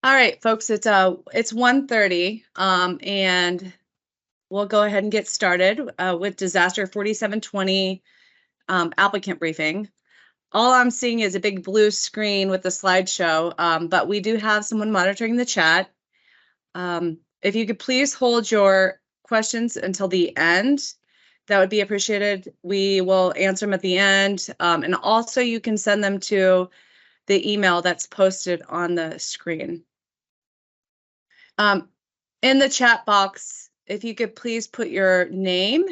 All right, folks, it's 1:30, and we'll go ahead and get started with disaster 4720 applicant briefing. All I'm seeing is a big blue screen with the slideshow, but we do have someone monitoring the chat. If you could please hold your questions until the end, that would be appreciated. We will answer them at the end, and also you can send them to the email that's posted on the screen. In the chat box, if you could please put your name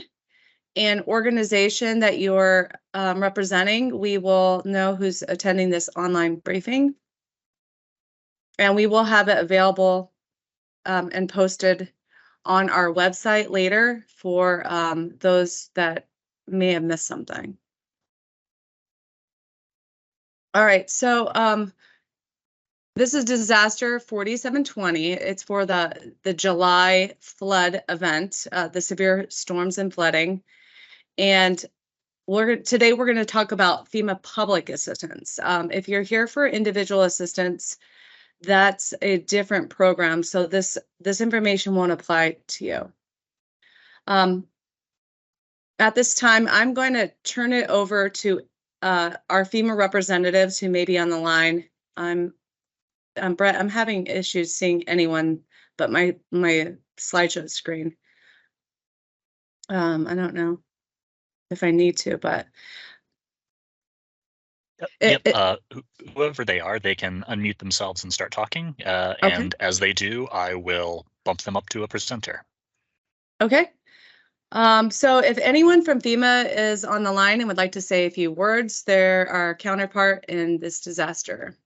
and organization that you're representing, we will know who's attending this online briefing. And we will have it available and posted on our website later for those that may have missed something. All right, so this is disaster 4720. It's for the July flood event, the severe storms and flooding. And today we're going to talk about FEMA public assistance. If you're here for individual assistance, that's a different program. So this information won't apply to you. At this time, I'm going to turn it over to our FEMA representatives who may be on the line. Brett, I'm having issues seeing anyone but my slideshow screen. I don't know if I need to, but whoever they are, they can unmute themselves and start talking. And as they do, I will bump them up to a presenter. Okay. So if anyone from FEMA is on the line and would like to say a few words, they're our counterpart in this disaster.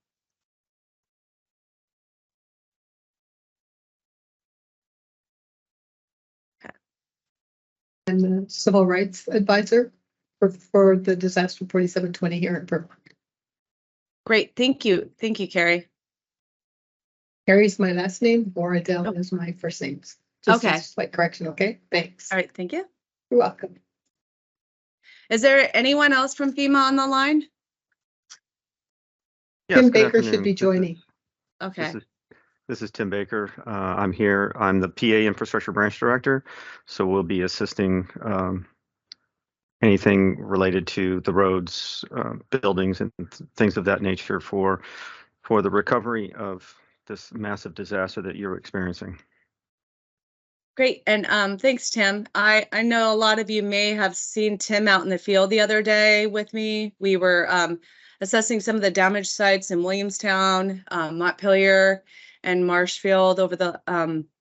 I'm the civil rights advisor for the disaster 4720 here in Vermont. Great, thank you. Thank you, Carrie. Carrie's my last name, or Adele is my first name. Just okay. A slight correction, okay? Thanks. All right, thank you. You're welcome. Is there anyone else from FEMA on the line? Yes, Tim Baker should be joining. Okay. This is Tim Baker. I'm here. I'm the PA Infrastructure Branch Director, so we'll be assisting anything related to the roads, buildings, and things of that nature for the recovery of this massive disaster that you're experiencing. Great, and thanks, Tim. I know a lot of you may have seen Tim out in the field the other day with me. We were assessing some of the damaged sites in Williamstown, Montpelier, and Marshfield over the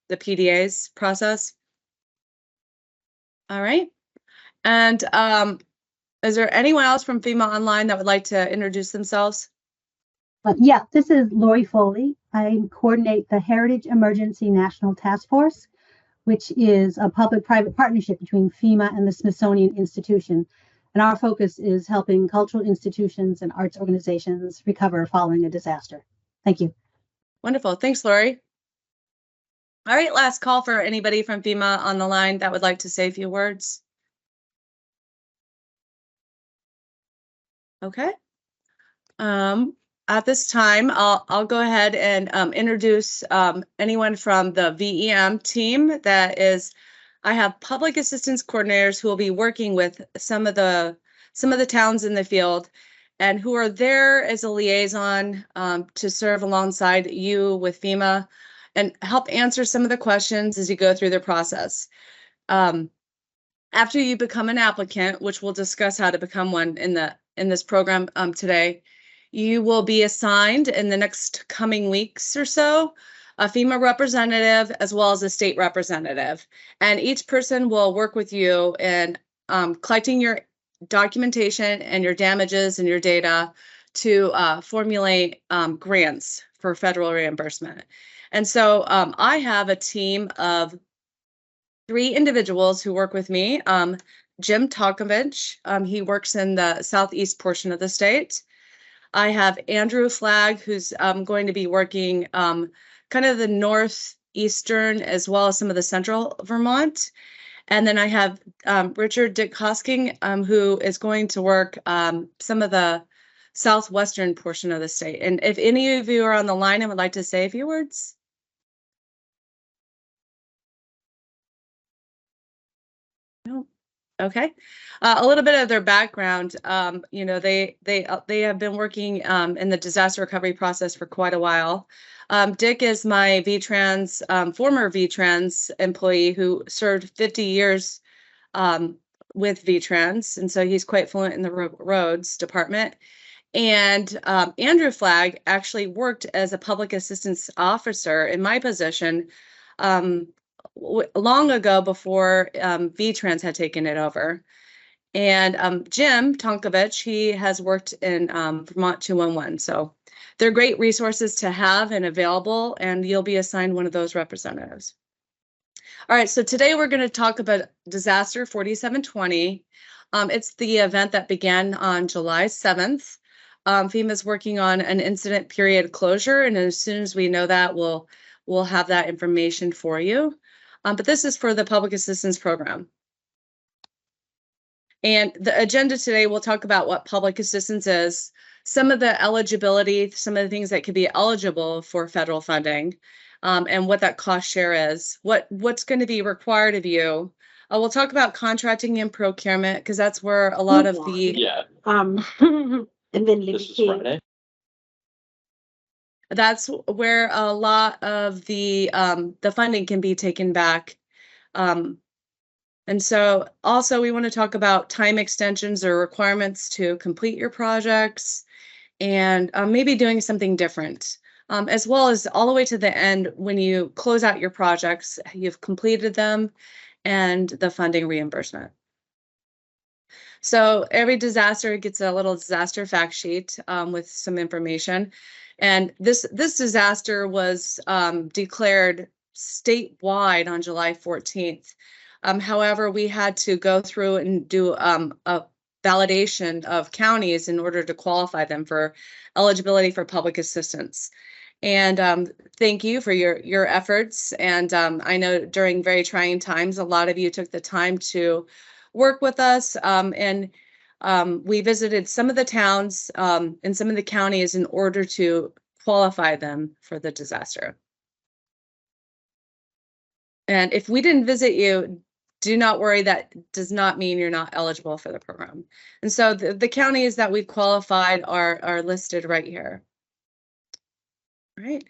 PDA's process. All right. And is there anyone else from FEMA online that would like to introduce themselves? Yeah, this is Lori Foley. I coordinate the Heritage Emergency National Task Force, which is a public-private partnership between FEMA and the Smithsonian Institution. And our focus is helping cultural institutions and arts organizations recover following a disaster. Thank you. Wonderful. Thanks, Lori. All right, last call for anybody from FEMA on the line that would like to say a few words. Okay. At this time, I'll go ahead and introduce anyone from the VEM team. That is, I have public assistance coordinators who will be working with some of the towns in the field, and who are there as a liaison to serve alongside you with FEMA and help answer some of the questions as you go through the process. After you become an applicant, which we'll discuss how to become one in this program today, you will be assigned in the next coming weeks or so a FEMA representative as well as a state representative. And each person will work with you in collecting your documentation and your damages and your data to formulate grants for federal reimbursement. And so I have a team of 3 individuals who work with me. Jim Tokovich, he works in the southeast portion of the state. I have Andrew Flagg, who's going to be working kind of the northeastern as well as some of the central Vermont. And then I have Richard Dick Hosking, who is going to work some of the southwestern portion of the state. And if any of you are on the line and would like to say a few words. No. Okay. A little bit of their background. You know, they have been working in the disaster recovery process for quite a while. Dick is my VTrans, former VTrans employee who served 50 years with VTrans, and so he's quite fluent in the roads department. And Andrew Flagg actually worked as a public assistance officer in my position long ago before VTrans had taken it over. And Jim Tonkovich, he has worked in Vermont 211. So they're great resources to have and available, and you'll be assigned one of those representatives. All right, so today we're going to talk about Disaster 4720. It's the event that began on July 7th. FEMA is working on an incident period closure, and as soon as we know that, we'll have that information for you. But this is for the Public Assistance Program. And the agenda today, we'll talk about what public assistance is, some of the eligibility, some of the things that could be eligible for federal funding, and what that cost share is, what's going to be required of you. We'll talk about contracting and procurement, because that's where a lot of the and then This is Friday. that's where a lot of the funding can be taken back. And so also we want to talk about time extensions or requirements to complete your projects, and maybe doing something different, as well as all the way to the end when you close out your projects, you've completed them, and the funding reimbursement. So every disaster gets a little disaster fact sheet with some information. And this disaster was declared statewide on July 14th. However, we had to go through and do a validation of counties in order to qualify them for eligibility for public assistance. And thank you for your efforts. And I know during very trying times, a lot of you took the time to work with us. And we visited some of the towns and some of the counties in order to qualify them for the disaster. And if we didn't visit you, do not worry, that does not mean you're not eligible for the program. And so the counties that we've qualified are listed right here. All right.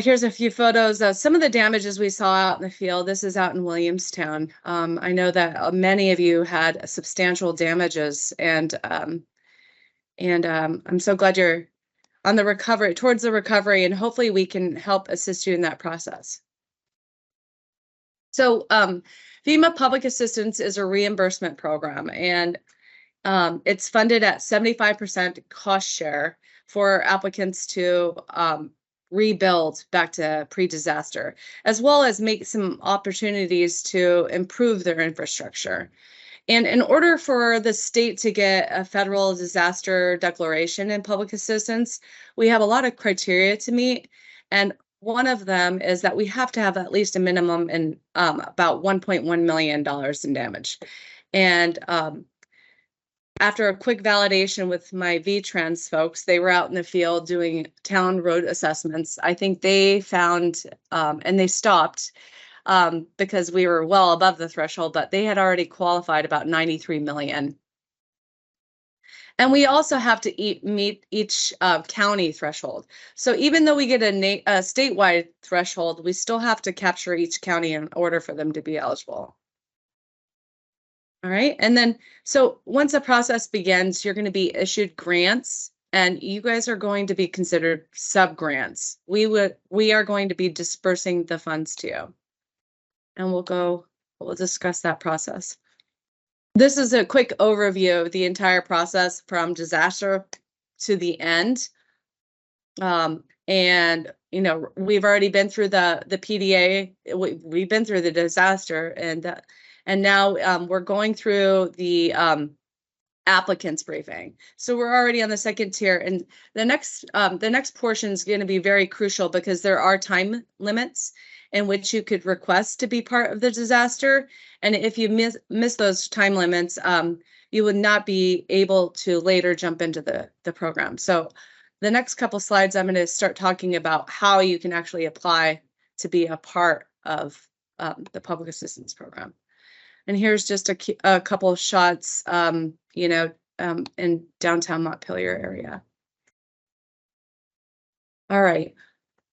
Here's a few photos of some of the damages we saw out in the field. This is out in Williamstown. I know that many of you had substantial damages, and I'm so glad you're on the recovery, towards the recovery, and hopefully we can help assist you in that process. So FEMA Public Assistance is a reimbursement program, and it's funded at 75% cost share for applicants to rebuild back to pre-disaster, as well as make some opportunities to improve their infrastructure. And in order for the state to get a federal disaster declaration in public assistance, we have a lot of criteria to meet. And one of them is that we have to have at least a minimum in about $1.1 million in damage. And after a quick validation with my VTrans folks, they were out in the field doing town road assessments. I think they found, and they stopped because we were well above the threshold, but they had already qualified about 93 million. And we also have to meet each county threshold. So even though we get a statewide threshold, we still have to capture each county in order for them to be eligible. All right, and then so once the process begins, you're going to be issued grants, and you guys are going to be considered sub-grants. We are going to be dispersing the funds to you, and we'll discuss that process. This is a quick overview of the entire process from disaster to the end. And you know, we've already been through the PDA. We've been through the disaster, and now we're going through the applicants briefing. So we're already on the second tier, and the next portion is going to be very crucial because there are time limits in which you could request to be part of the disaster. And if you miss those time limits, you would not be able to later jump into the program. So the next couple slides, I'm going to start talking about how you can actually apply to be a part of the public assistance program. And here's just a couple of shots, in downtown Montpelier area. All right.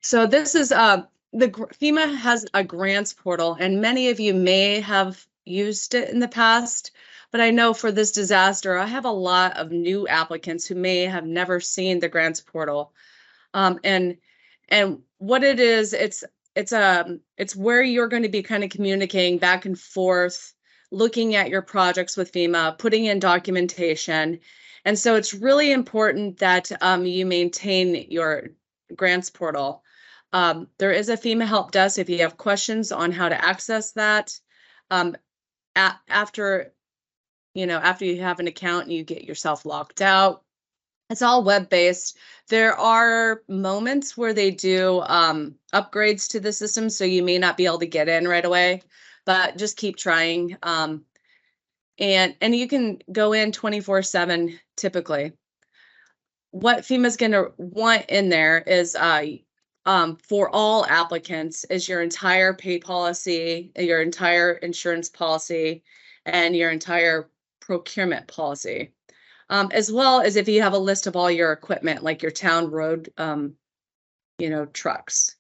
So this is FEMA has a grants portal, and many of you may have used it in the past, but I know for this disaster, I have a lot of new applicants who may have never seen the grants portal. And what it is, it's where you're going to be kind of communicating back and forth, looking at your projects with FEMA, putting in documentation. And so it's really important that you maintain your grants portal. There is a FEMA help desk if you have questions on how to access that. After you have an account and you get yourself locked out, it's all web-based. There are moments where they do upgrades to the system, so you may not be able to get in right away, but just keep trying. And you can go in 24/7 typically. What FEMA's going to want in there is for all applicants is your entire pay policy, your entire insurance policy, and your entire procurement policy. As well as if you have a list of all your equipment, like your town road, trucks.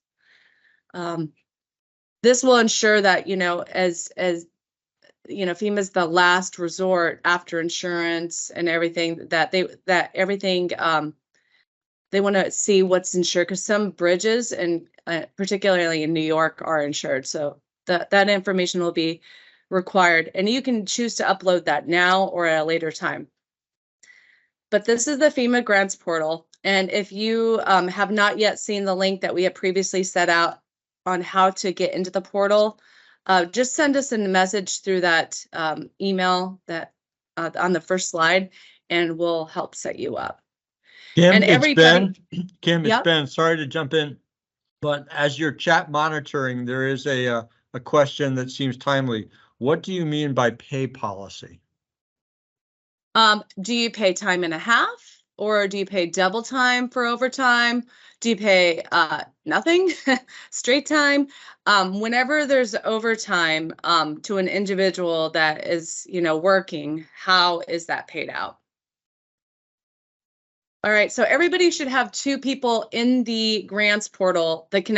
This will ensure that, as FEMA's the last resort after insurance and everything, they want to see what's insured, because some bridges, and particularly in New York, are insured. So that information will be required, and you can choose to upload that now or at a later time. But this is the FEMA grants portal. And if you have not yet seen the link that we have previously set out on how to get into the portal, just send us a message through that email that on the first slide, and we'll help set you up. Kim, And it's Ben. Kim, it's Yep. Ben. Sorry to jump in, but as you're chat monitoring, there is a question that seems timely. What do you mean by pay policy? Do you pay time and a half, or do you pay double time for overtime? Do you pay nothing, straight time? Whenever there's overtime to an individual that is, working, how is that paid out? All right, so everybody should have 2 people in the grants portal that can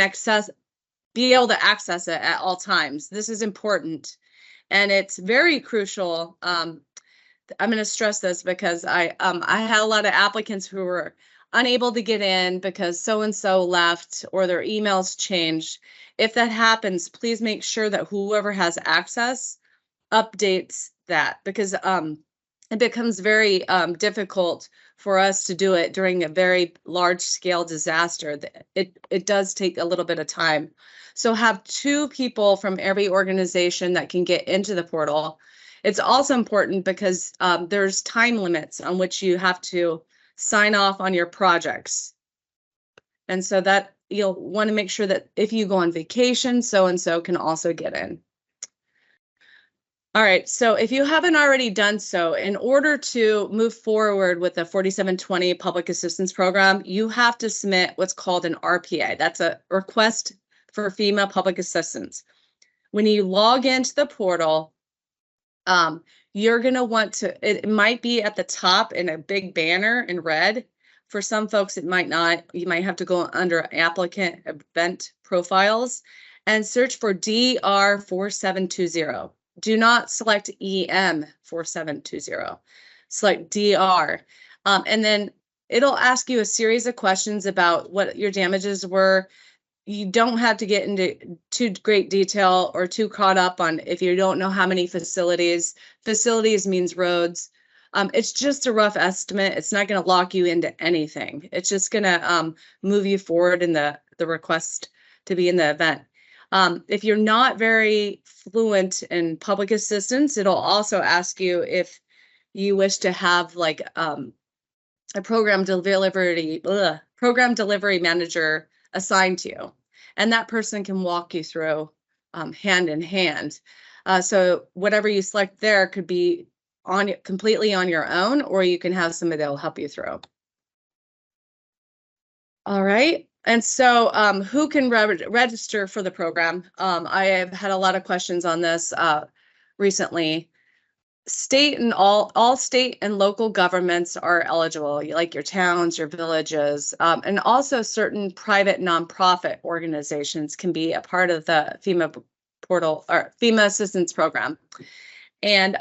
be able to access it at all times. This is important, and it's very crucial. I'm going to stress this because I had a lot of applicants who were unable to get in because so-and-so left or their emails changed. If that happens, please make sure that whoever has access updates that, because it becomes very difficult for us to do it during a very large scale disaster. It does take a little bit of time. So have 2 people from every organization that can get into the portal. It's also important because there's time limits on which you have to sign off on your projects. And so that you'll want to make sure that if you go on vacation, so-and-so can also get in. All right, so if you haven't already done so, in order to move forward with the 4720 public assistance program, you have to submit what's called an RPA. That's a request for FEMA public assistance. When you log into the portal, you're going to want to, it might be at the top in a big banner in red. For some folks, it might not. You might have to go under applicant event profiles and search for DR-4720. Do not select EM-4720. Select DR. And then it'll ask you a series of questions about what your damages were. You don't have to get into too great detail or too caught up on if you don't know how many facilities. Facilities means roads. It's just a rough estimate. It's not going to lock you into anything. It's just going to move you forward in the request to be in the event. If you're not very fluent in public assistance, it'll also ask you if you wish to have like a program delivery manager assigned to you, and that person can walk you through hand in hand. So whatever you select there could be completely on your own, or you can have somebody that will help you through. All right. And so who can register for the program? I have had a lot of questions on this recently. State and all state and local governments are eligible, like your towns, your villages, and also certain private nonprofit organizations can be a part of the FEMA portal or FEMA assistance program. And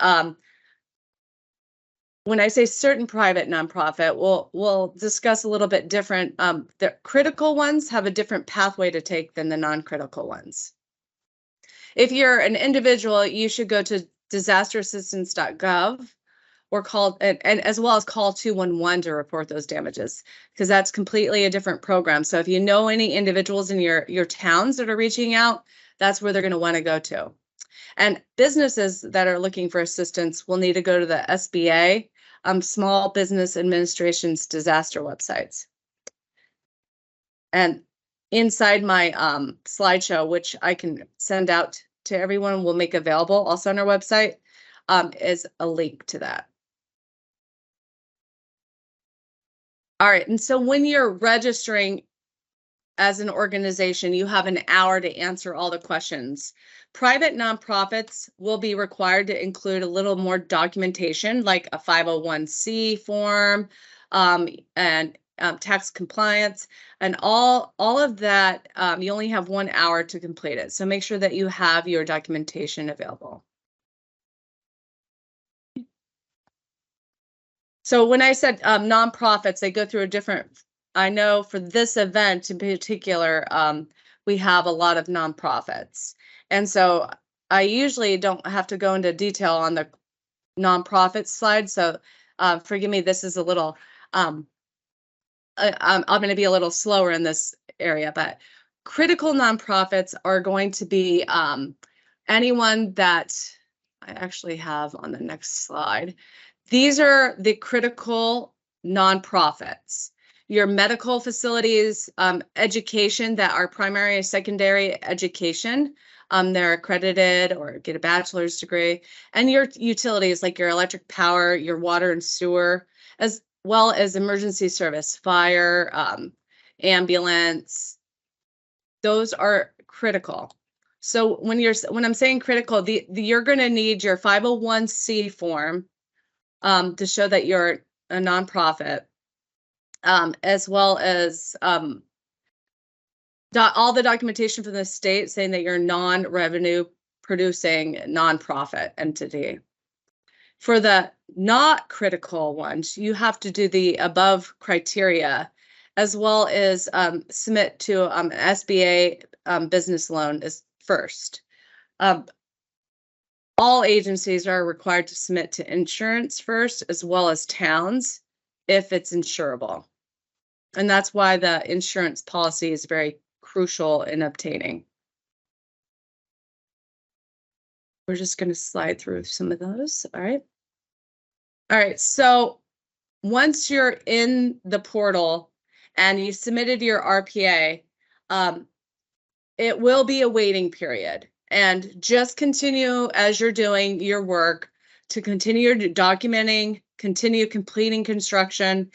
when I say certain private nonprofit, we'll discuss a little bit different. The critical ones have a different pathway to take than the non-critical ones. If you're an individual, you should go to disasterassistance.gov or call, and as well as call 211 to report those damages, because that's completely a different program. So if you know any individuals in your towns that are reaching out, that's where they're going to want to go to. And businesses that are looking for assistance will need to go to the SBA, Small Business Administration's disaster websites. And inside my slideshow, which I can send out to everyone, will make available also on our website, is a link to that. All right, and so when you're registering as an organization, you have an hour to answer all the questions. Private nonprofits will be required to include a little more documentation, like a 501c form and tax compliance, and all of that. You only have 1 hour to complete it, so make sure that you have your documentation available. So when I said nonprofits, they go through a different, I know for this event in particular, we have a lot of nonprofits. And so I usually don't have to go into detail on the nonprofit slide. So forgive me, this is a little, I'm going to be a little slower in this area, but critical nonprofits are going to be anyone that I actually have on the next slide. These are the critical nonprofits. Your medical facilities, education that are primary and secondary education, they're accredited or get a bachelor's degree, and your utilities like your electric power, your water and sewer, as well as emergency service, fire, ambulance. Those are critical. So when I'm saying critical, you're going to need your 501c form to show that you're a nonprofit. As well as all the documentation from the state saying that you're a non-revenue producing nonprofit entity. For the not critical ones, you have to do the above criteria, as well as submit to an SBA business loan is first. All agencies are required to submit to insurance first, as well as towns, if it's insurable. And that's why the insurance policy is very crucial in obtaining. We're just going to slide through some of those. All right. All right. So once you're in the portal and you submitted your RPA, it will be a waiting period. And just continue as you're doing your work to continue documenting, continue completing construction.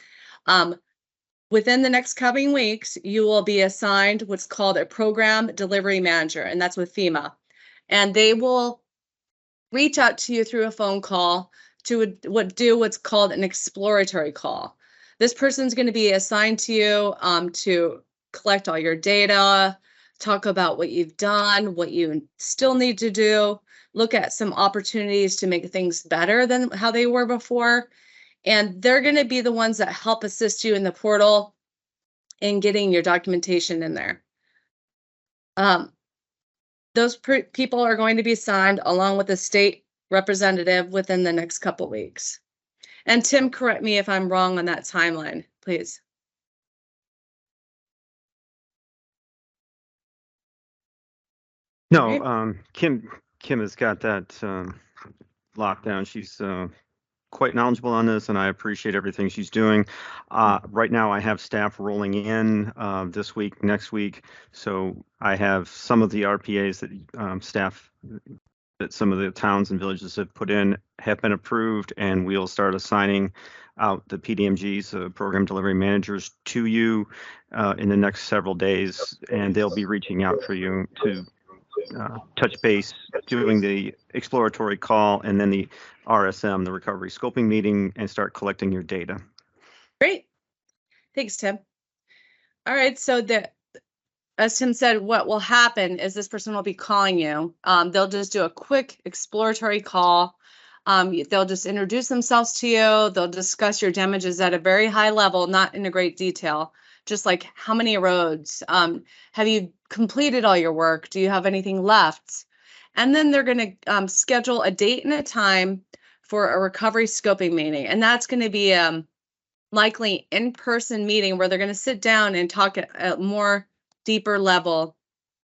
Within the next coming weeks, you will be assigned what's called a program delivery manager, and that's with FEMA. And they will reach out to you through a phone call to do what's called an exploratory call. This person's going to be assigned to you to collect all your data, talk about what you've done, what you still need to do, look at some opportunities to make things better than how they were before. And they're going to be the ones that help assist you in the portal in getting your documentation in there. Those people are going to be assigned along with a state representative within the next couple weeks. And Tim, correct me if I'm wrong on that timeline, please. No, Okay. Kim has got that locked down. She's quite knowledgeable on this, and I appreciate everything she's doing. Right now, I have staff rolling in this week, next week, so I have some of the RPAs that staff that some of the towns and villages have put in have been approved, and we'll start assigning out the PDMGs, program delivery managers, to you in the next several days, and they'll be reaching out for you to touch base, doing the exploratory call, and then the RSM, the recovery scoping meeting, and start collecting your data. Great. Thanks, Tim. All right, so as Tim said, what will happen is this person will be calling you. They'll just do a quick exploratory call. They'll just introduce themselves to you. They'll discuss your damages at a very high level, not in a great detail, just like how many roads, have you completed all your work? Do you have anything left? And then they're going to schedule a date and a time for a recovery scoping meeting. And that's going to be likely in-person meeting where they're going to sit down and talk at a more deeper level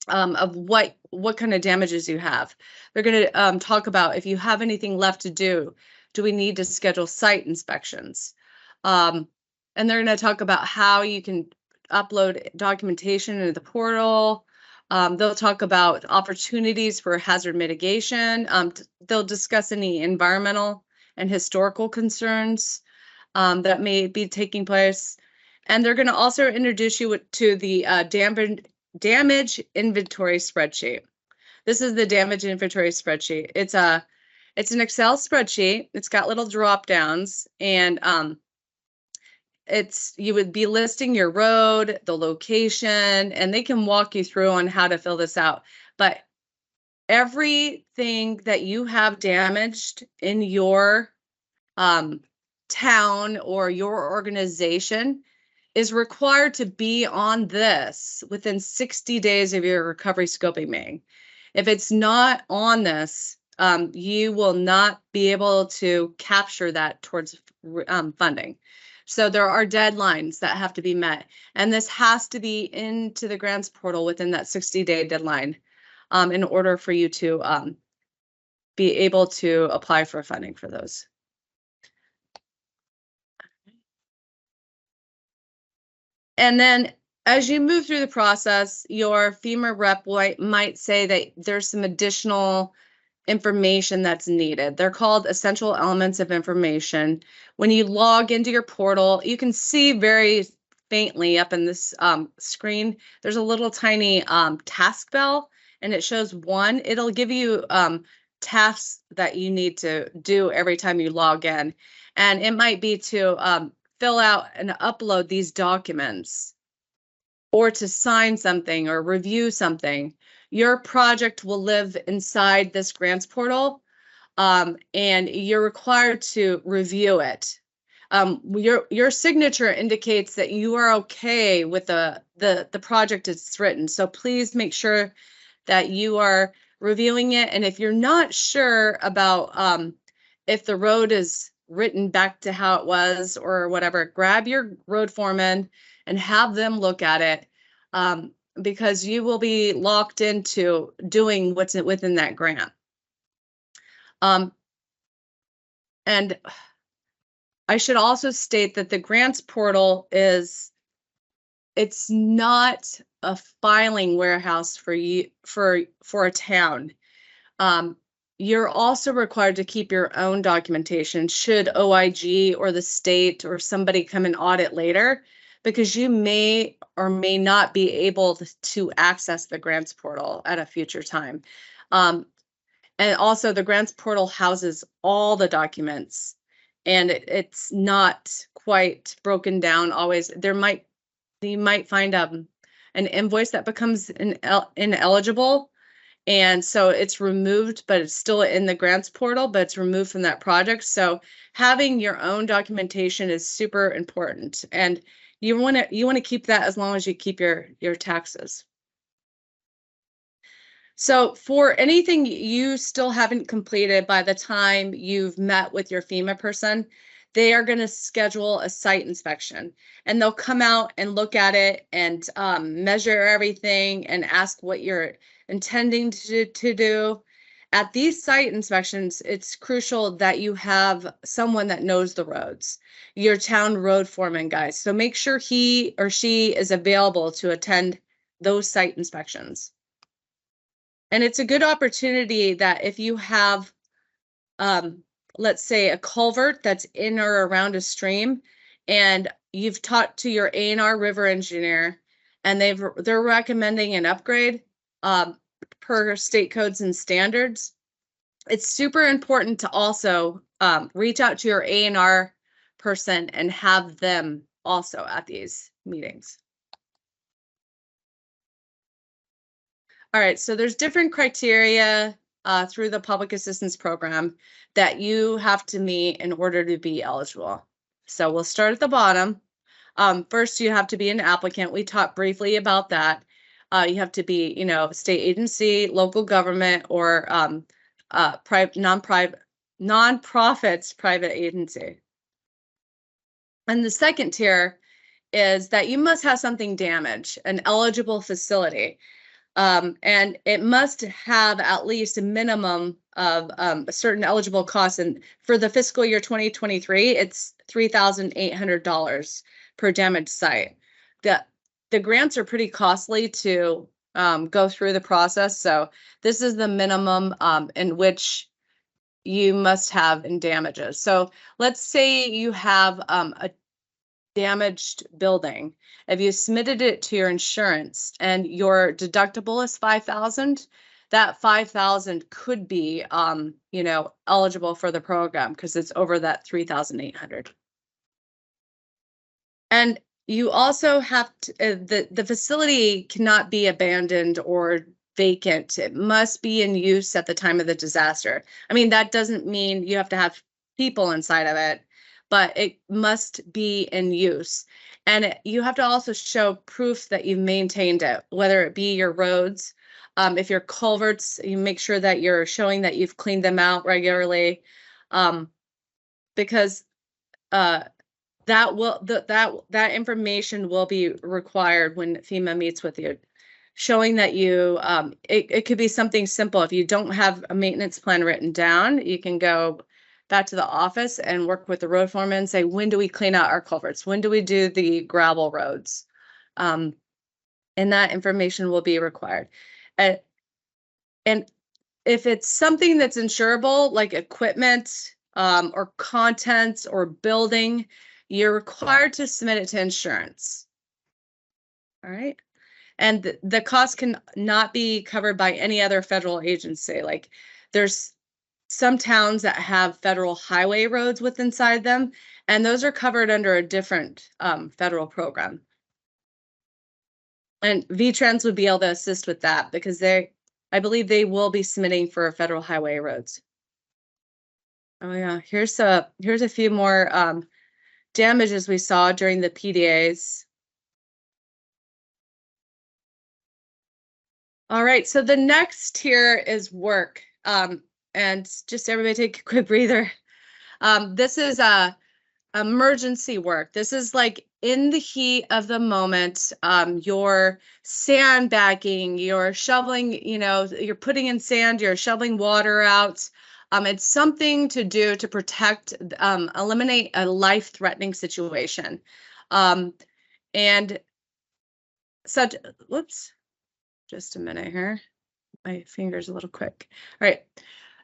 of what kind of damages you have. They're going to talk about if you have anything left to do. Do we need to schedule site inspections? And they're going to talk about how you can upload documentation into the portal. They'll talk about opportunities for hazard mitigation. They'll discuss any environmental and historical concerns that may be taking place. And they're going to also introduce you to the damage inventory spreadsheet. This is the damage inventory spreadsheet. It's an Excel spreadsheet. It's got little drop downs, and you would be listing your road, the location, and they can walk you through on how to fill this out. But everything that you have damaged in your town or your organization is required to be on this within 60 days of your recovery scoping meeting. If it's not on this, you will not be able to capture that towards funding. So there are deadlines that have to be met, and this has to be into the grants portal within that 60-day deadline in order for you to be able to apply for funding for those. And then as you move through the process, your FEMA rep might say that there's some additional information that's needed. They're called essential elements of information. When you log into your portal, you can see very faintly up in this screen, there's a little tiny task bell, and it shows one. It'll give you tasks that you need to do every time you log in. And it might be to fill out and upload these documents, or to sign something or review something. Your project will live inside this grants portal, and you're required to review it. Your signature indicates that you are okay with the project it's written. So please make sure that you are reviewing it. And if you're not sure about if the road is written back to how it was or whatever, grab your road foreman and have them look at it, because you will be locked into doing what's within that grant. And I should also state that the grants portal it's not a filing warehouse for you for a town. You're also required to keep your own documentation should OIG or the state or somebody come and audit later, because you may or may not be able to access the grants portal at a future time. And also the grants portal houses all the documents, and it's not quite broken down always. You might find an invoice that becomes ineligible, and so it's removed, but it's still in the grants portal, but it's removed from that project. So having your own documentation is super important, and you want to keep that as long as you keep your taxes. So for anything you still haven't completed by the time you've met with your FEMA person, they are going to schedule a site inspection, and they'll come out and look at it and measure everything and ask what you're intending to do. At these site inspections, it's crucial that you have someone that knows the roads, your town road foreman guys. So make sure he or she is available to attend those site inspections. And it's a good opportunity that if you have, let's say, a culvert that's in or around a stream, and you've talked to your A&R river engineer, and they're recommending an upgrade per state codes and standards, it's super important to also reach out to your A&R person and have them also at these meetings. All right, so there's different criteria through the public assistance program that you have to meet in order to be eligible. So we'll start at the bottom. First, you have to be an applicant. We talked briefly about that. You have to be, you know, state agency, local government, or non-profits private agency. And the second tier is that you must have something damaged, an eligible facility. And it must have at least a minimum of a certain eligible cost. And for the fiscal year 2023, it's $3,800 per damaged site. The grants are pretty costly to go through the process. So this is the minimum in which you must have in damages. So let's say you have a damaged building. If you submitted it to your insurance and your deductible is $5,000, that $5,000 could be, you know, eligible for the program because it's over that $3,800. And you also have to, the facility cannot be abandoned or vacant. It must be in use at the time of the disaster. I mean, that doesn't mean you have to have people inside of it, but it must be in use. And you have to also show proof that you've maintained it, whether it be your roads. If your culverts, you make sure that you're showing that you've cleaned them out regularly, because that information will be required when FEMA meets with you. Showing that you, it could be something simple. If you don't have a maintenance plan written down, you can go back to the office and work with the road foreman and say, when do we clean out our culverts? When do we do the gravel roads? And that information will be required. And if it's something that's insurable, like equipment or contents or building, you're required to submit it to insurance. All right. And the cost can not be covered by any other federal agency. Like there's some towns that have federal highway roads with inside them, and those are covered under a different federal program. And VTrans would be able to assist with that because I believe they will be submitting for federal highway roads. Oh yeah, here's a few more damages we saw during the PDAs. All right, so the next tier is work. And just everybody take a quick breather. This is emergency work. This is like in the heat of the moment. You're sandbagging, you're shoveling, you know, you're putting in sand, you're shoveling water out. It's something to do to protect, eliminate a life-threatening situation. And such, whoops, just a minute here. My finger's a little quick. All right.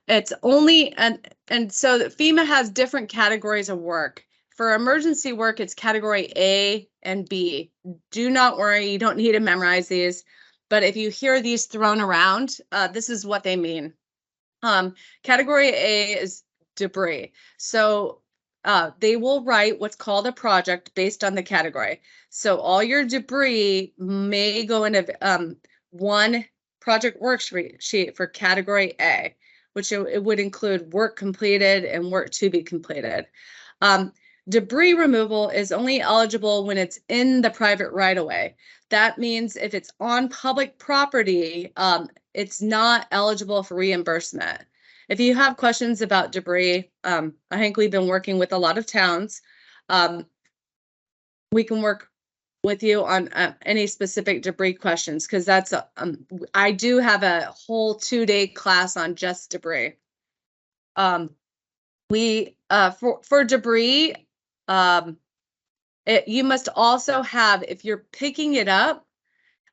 It's only, and so FEMA has different categories of work. For emergency work, it's category A and B. Do not worry, you don't need to memorize these. But if you hear these thrown around, this is what they mean. Category A is debris. So they will write what's called a project based on the category. So all your debris may go into one project worksheet for category A, which it would include work completed and work to be completed. Debris removal is only eligible when it's in the private right-of-way. That means if it's on public property, it's not eligible for reimbursement. If you have questions about debris, I think we've been working with a lot of towns. We can work with you on any specific debris questions, because that's I do have a whole 2-day class on just debris. For debris, you must also have, if you're picking it up,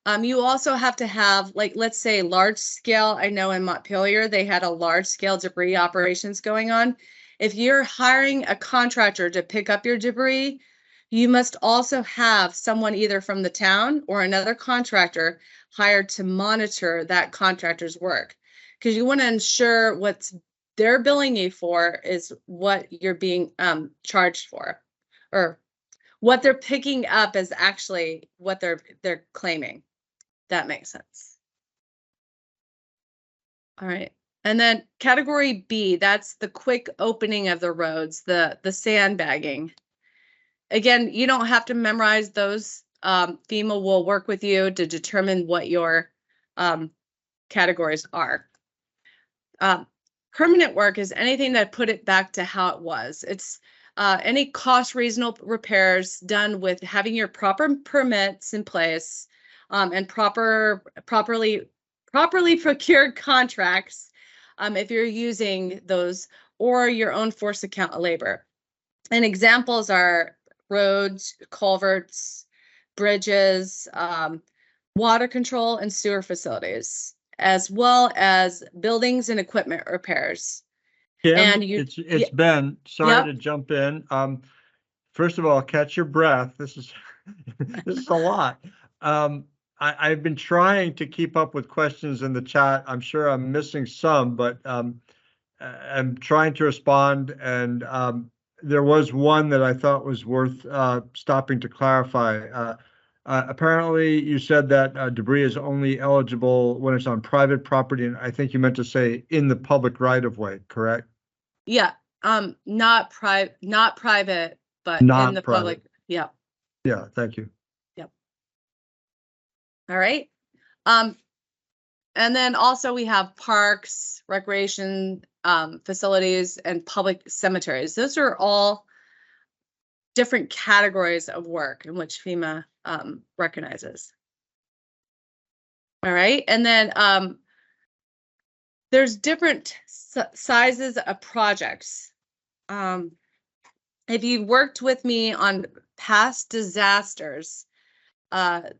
You also have to have, like, let's say large scale. I know in Montpelier, they had a large scale debris operations going on. If you're hiring a contractor to pick up your debris, you must also have someone either from the town or another contractor hired to monitor that contractor's work. Because you want to ensure what's they're billing you for is what you're being charged for, or what they're picking up is actually what they're claiming. That makes sense. All right. And then category B, that's the quick opening of the roads, the sandbagging. Again, you don't have to memorize those. FEMA will work with you to determine what your categories are. Permanent work is anything that put it back to how it was. It's any cost reasonable repairs done with having your proper permits in place and properly procured contracts if you're using those, or your own force account of labor. And examples are roads, culverts, bridges, water control and sewer facilities, as well as buildings and equipment repairs. Kim, And you- it's Ben. Sorry Yep. to jump in. First of all, catch your breath. This is this is a lot. I've been trying to keep up with questions in the chat. I'm sure I'm missing some, but I'm trying to respond. And there was one that I thought was worth stopping to clarify. Apparently, you said that debris is only eligible when it's on private property, and I think you meant to say in the public right of way, correct? Yeah, not private, but Not in the private. public. Yeah. Yeah, thank you. All right. And then also we have parks, recreation facilities, and public cemeteries. Those are all different categories of work in which FEMA recognizes. All right. And then there's different sizes of projects. If you've worked with me on past disasters,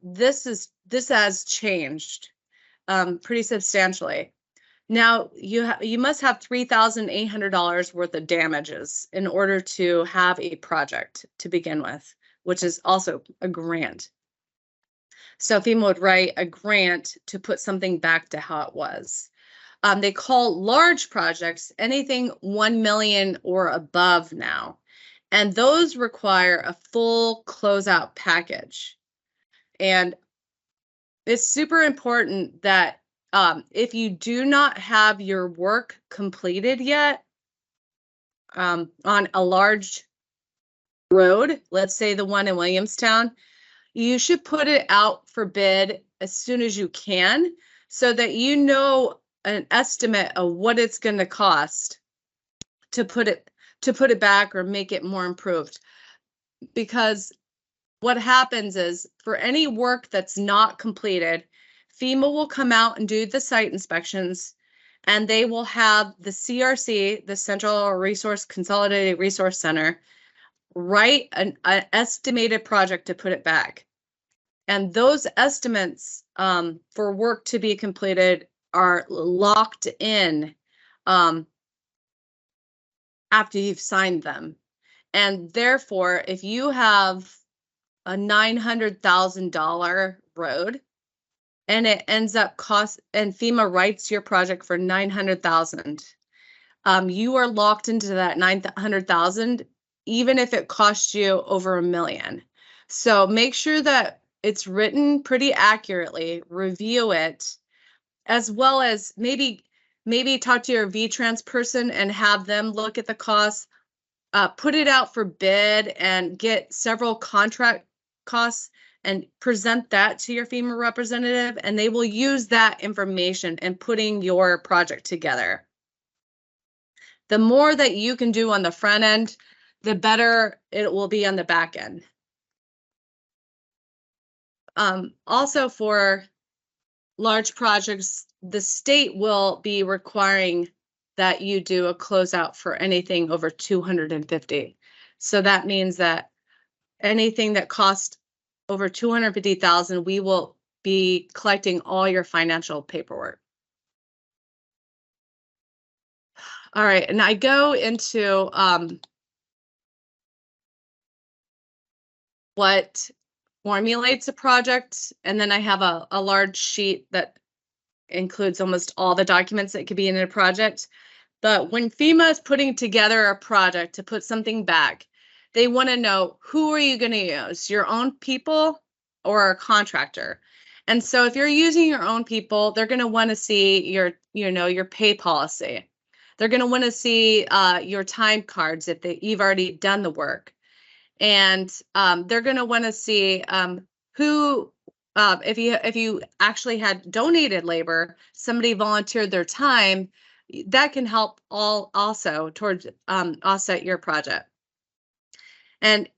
this has changed pretty substantially. Now you must have $3,800 worth of damages in order to have a project to begin with, which is also a grant. So FEMA would write a grant to put something back to how it was. They call large projects anything 1 million or above now, and those require a full closeout package. And it's super important that if you do not have your work completed yet on a large road, let's say the one in Williamstown, you should put it out for bid as soon as you can so that you know an estimate of what it's going to cost to put it back or make it more improved. Because what happens is for any work that's not completed, FEMA will come out and do the site inspections, and they will have the CRC, the Central Resource Consolidated Resource Center, write an estimated project to put it back. And those estimates for work to be completed are locked in after you've signed them. And therefore, if you have a $900,000 road and it ends up and FEMA writes your project for $900,000, you are locked into that $900,000, even if it costs you over $1 million. So make sure that it's written pretty accurately, review it, as well as maybe talk to your V-Trans person and have them look at the costs, put it out for bid and get several contract costs and present that to your FEMA representative, and they will use that information in putting your project together. The more that you can do on the front end, the better it will be on the back end. Also for large projects, the state will be requiring that you do a closeout for anything over 250. So that means that anything that costs over 250,000, we will be collecting all your financial paperwork. All right, and I go into what formulates a project, and then I have a large sheet that includes almost all the documents that could be in a project. But when FEMA is putting together a project to put something back, they want to know, who are you going to use, your own people or a contractor? And so if you're using your own people, they're going to want to see your, your pay policy. They're going to want to see your time cards if you've already done the work. And they're going to want to see who, if you actually had donated labor, somebody volunteered their time, that can help also towards offset your project. And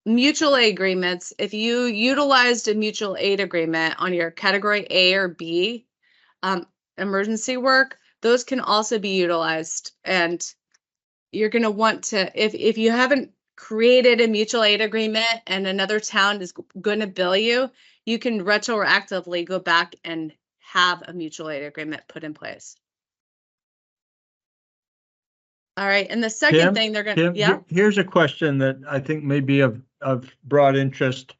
mutual aid agreements, if you utilized a mutual aid agreement on your category A or B emergency work, those can also be utilized. And you're going to want to, if you haven't created a mutual aid agreement and another town is going to bill you, you can retroactively go back and have a mutual aid agreement put in place. All right, and the second thing they're going to, yeah. Here's a question that I think may be of broad interest.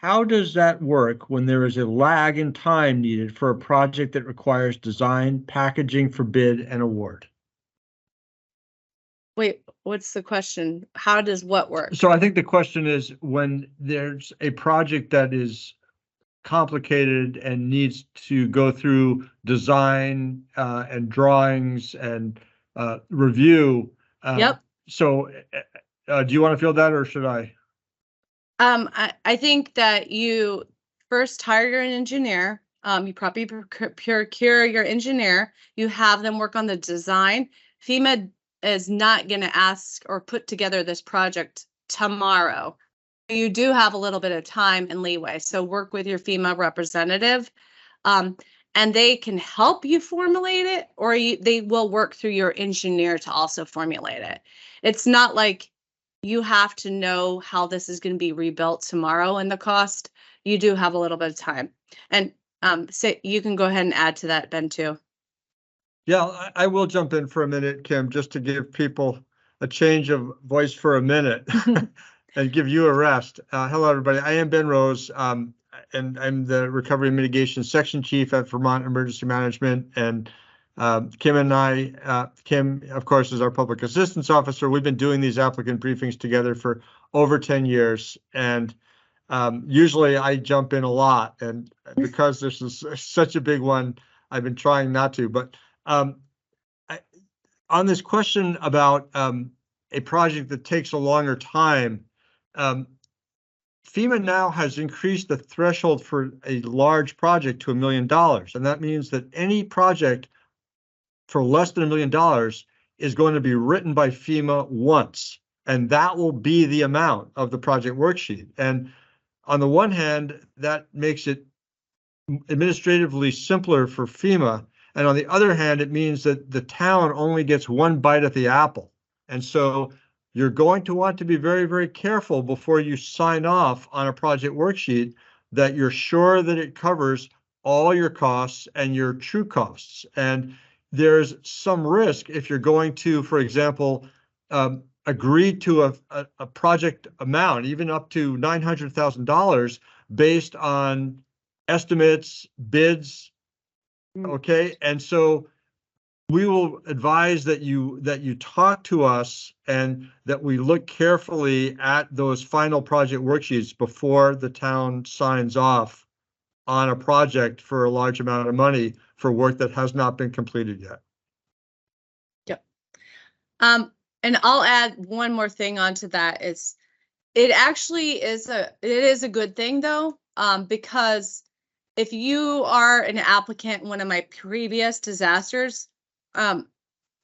How does that work when there is a lag in time needed for a project that requires design, packaging for bid, and award? Wait, what's the question? How does what work? So I think the question is, when there's a project that is complicated and needs to go through design and drawings and review. Yep. So do you want to field that, or should I? I think that you first hire your engineer. You probably procure your engineer. You have them work on the design. FEMA is not going to ask or put together this project tomorrow. You do have a little bit of time and leeway. So work with your FEMA representative, and they can help you formulate it, or they will work through your engineer to also formulate it. It's not like you have to know how this is going to be rebuilt tomorrow and the cost. You do have a little bit of time. And so you can go ahead and add to that, Ben, too. Yeah, I will jump in for a minute, Kim, just to give people a change of voice for a minute and give you a rest. Hello, everybody. I am Ben Rose, and I'm the Recovery and Mitigation Section Chief at Vermont Emergency Management. And Kim and I, Kim, of course, is our Public Assistance Officer. We've been doing these applicant briefings together for over 10 years. And usually I jump in a lot. And because this is such a big one, I've been trying not to. But on this question about a project that takes a longer time, FEMA now has increased the threshold for a large project to $1 million. And that means that any project for less than $1 million is going to be written by FEMA once, and that will be the amount of the project worksheet. And on the one hand, that makes it administratively simpler for FEMA. And on the other hand, it means that the town only gets one bite at the apple. And so you're going to want to be very, very careful before you sign off on a project worksheet that you're sure that it covers all your costs and your true costs. And there's some risk if you're going to, for example, agree to a project amount, even up to $900,000 based on estimates, bids. Okay, and so we will advise that you talk to us and that we look carefully at those final project worksheets before the town signs off on a project for a large amount of money for work that has not been completed yet. Yep. And I'll add one more thing onto that. It actually is a good thing though, because if you are an applicant in one of my previous disasters,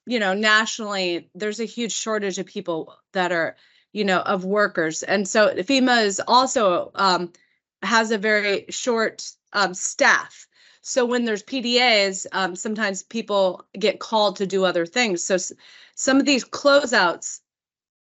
nationally, there's a huge shortage of people that are, of workers. And so FEMA is also has a very short staff. So when there's PDAs, sometimes people get called to do other things. So some of these closeouts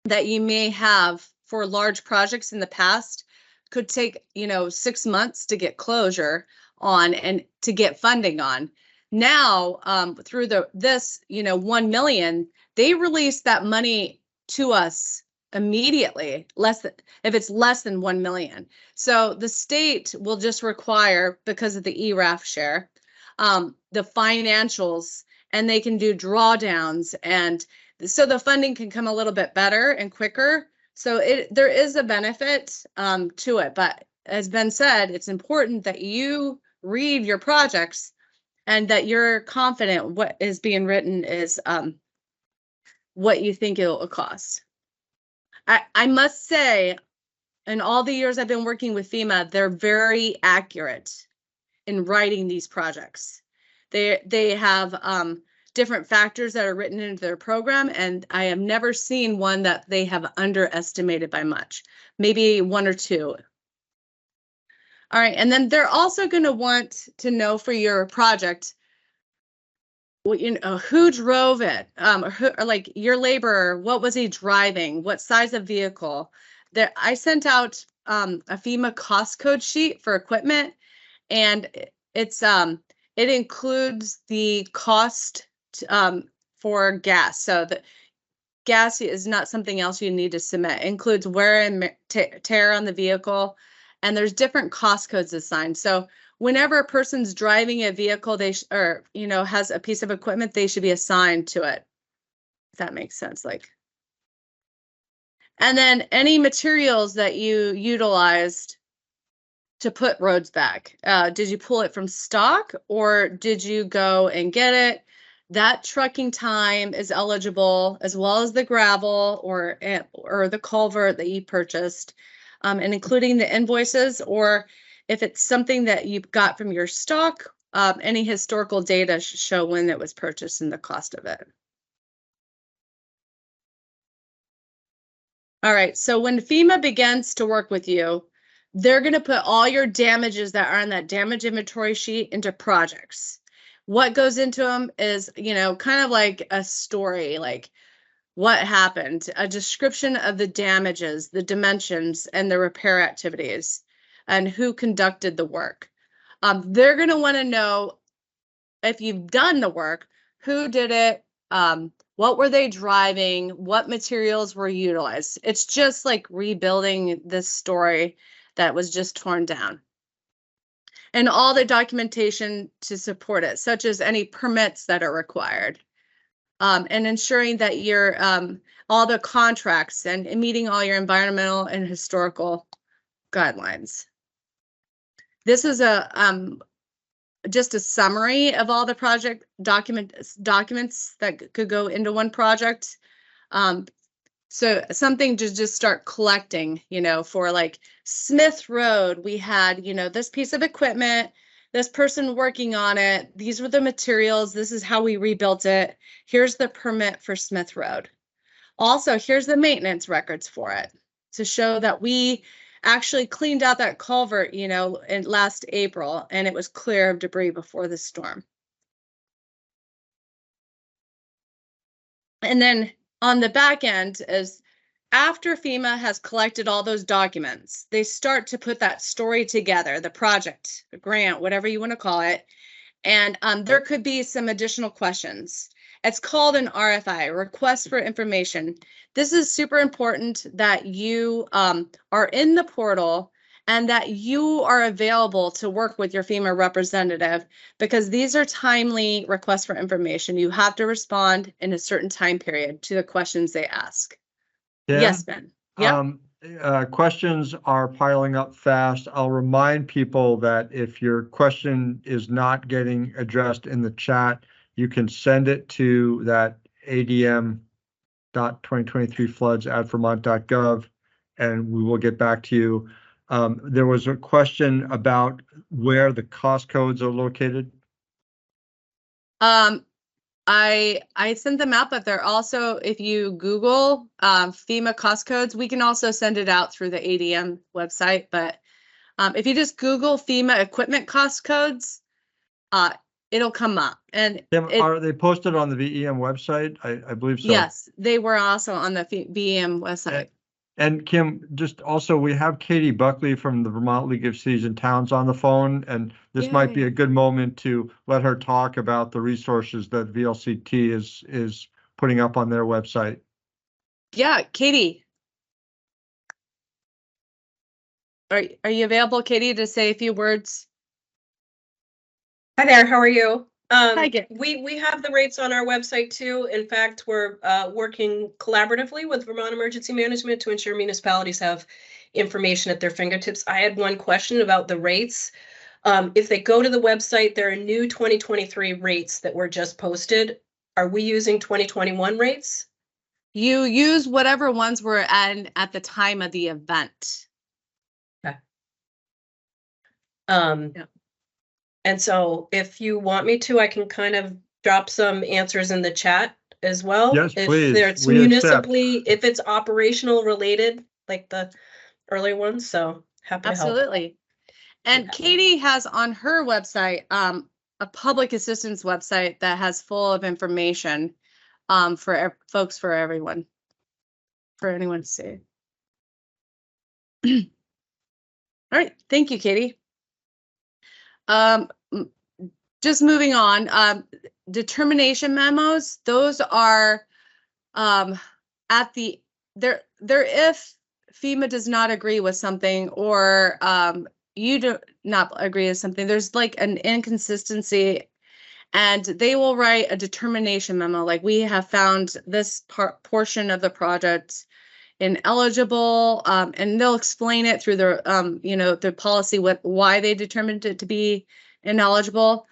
that you may have for large projects in the past, could take, 6 months to get closure on and to get funding on. Now, through this, 1 million, they release that money to us immediately, if it's less than 1 million. So the state will just require, because of the ERAF share, the financials, and they can do drawdowns, and so the funding can come a little bit better and quicker. So there is a benefit to it, but as Ben said, it's important that you read your projects and that you're confident what is being written is what you think it'll cost. I must say, in all the years I've been working with FEMA, they're very accurate in writing these projects. They have different factors that are written into their program, and I have never seen one that they have underestimated by much, maybe 1 or 2. All right, and then they're also going to want to know for your project, who drove it, or like your laborer, what was he driving, what size of vehicle. I sent out a FEMA cost code sheet for equipment, and it includes the cost for gas. So the gas is not something else you need to submit. It includes wear and tear on the vehicle, and there's different cost codes assigned. So whenever a person's driving a vehicle, has a piece of equipment, they should be assigned to it. If that makes sense, And then any materials that you utilized to put roads back. Did you pull it from stock, or did you go and get it? That trucking time is eligible, as well as the gravel or the culvert that you purchased, and including the invoices, or if it's something that you got from your stock, any historical data should show when it was purchased and the cost of it. All right, so when FEMA begins to work with you, they're going to put all your damages that are on that damage inventory sheet into projects. What goes into them is, kind of like a story, like what happened, a description of the damages, the dimensions, and the repair activities, and who conducted the work. They're going to want to know if you've done the work, who did it, what were they driving, what materials were utilized. It's just like rebuilding this story that was just torn down. And all the documentation to support it, such as any permits that are required. And ensuring that you're all the contracts and meeting all your environmental and historical guidelines. This is just a summary of all the project documents that could go into one project. So something to just start collecting, for like Smith Road, we had, this piece of equipment, this person working on it, these were the materials, this is how we rebuilt it. Here's the permit for Smith Road. Also, here's the maintenance records for it to show that we actually cleaned out that culvert, in last April, and it was clear of debris before the storm. And then on the back end is after FEMA has collected all those documents, they start to put that story together, the project, the grant, whatever you want to call it. And there could be some additional questions. It's called an RFI, request for information. This is super important that you are in the portal and that you are available to work with your FEMA representative, because these are timely requests for information. You have to respond in a certain time period to the questions they ask. Yeah. Yes, Ben. Yeah. Questions are piling up fast. I'll remind people that if your question is not getting addressed in the chat, you can send it to that adm.2023floods@vermont.gov, and we will get back to you. There was a question about where the cost codes are located. I sent them out, but they're also, if you Google FEMA cost codes, we can also send it out through the ADM website. But if you just Google FEMA equipment cost codes, it'll come up. And are they posted on the VEM website? I believe so. Yes, they were also on the VEM website. And Kim, just also, we have Katie Buckley from the Vermont League of Cities and Towns on the phone, and this might be Yay. a good moment to let her talk about the resources that VLCT is putting up on their website. Yeah, Katie. Are you available, Katie, to say a few words? Hi there, how are you? Hi, Git. We have the rates on our website too. In fact, we're working collaboratively with Vermont Emergency Management to ensure municipalities have information at their fingertips. I had one question about the rates. If they go to the website, there are new 2023 rates that were just posted. Are we using 2021 rates? You use whatever ones were at the time of the event. Okay. Yeah. And so if you want me to, I can kind of drop some answers in the chat as well. Yes, please. If it's We accept. municipally, if it's operational related, like the earlier ones, so happy to help. Absolutely. And Yeah. Katie has on her website a public assistance website that has full of information for folks, for everyone, for anyone to see. All right, thank you, Katie. Just moving on, determination memos, those are at the there if FEMA does not agree with something, or you do not agree with something, there's like an inconsistency, and they will write a determination memo, like we have found this portion of the project ineligible, and they'll explain it through their their policy, why they determined it to be ineligible.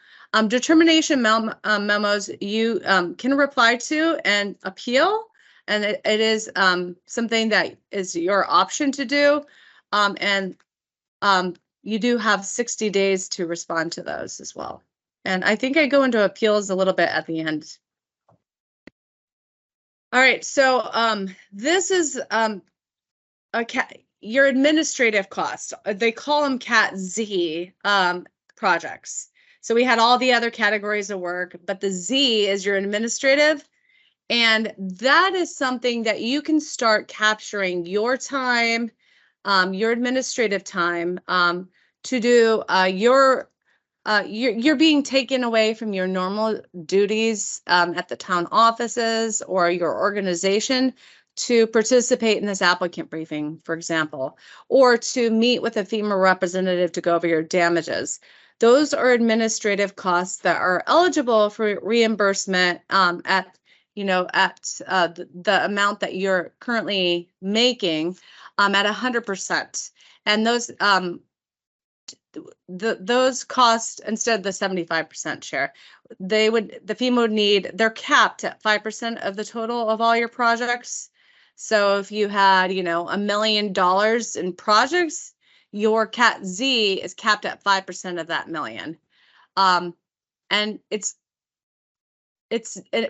Determination memos you can reply to and appeal, and it is something that is your option to do, and you do have 60 days to respond to those as well. And I think I go into appeals a little bit at the end. All right, so this is your administrative costs. They call them Cat Z projects. So we had all the other categories of work, but the Z is your administrative. And that is something that you can start capturing your time, your administrative time, to do you're being taken away from your normal duties at the town offices or your organization to participate in this applicant briefing, for example, or to meet with a FEMA representative to go over your damages. Those are administrative costs that are eligible for reimbursement at the amount that you're currently making at 100%. And those costs, instead of the 75% share, the FEMA would need, they're capped at 5% of the total of all your projects. So if you had, $1 million in projects, your Cat Z is capped at 5% of that million. And it's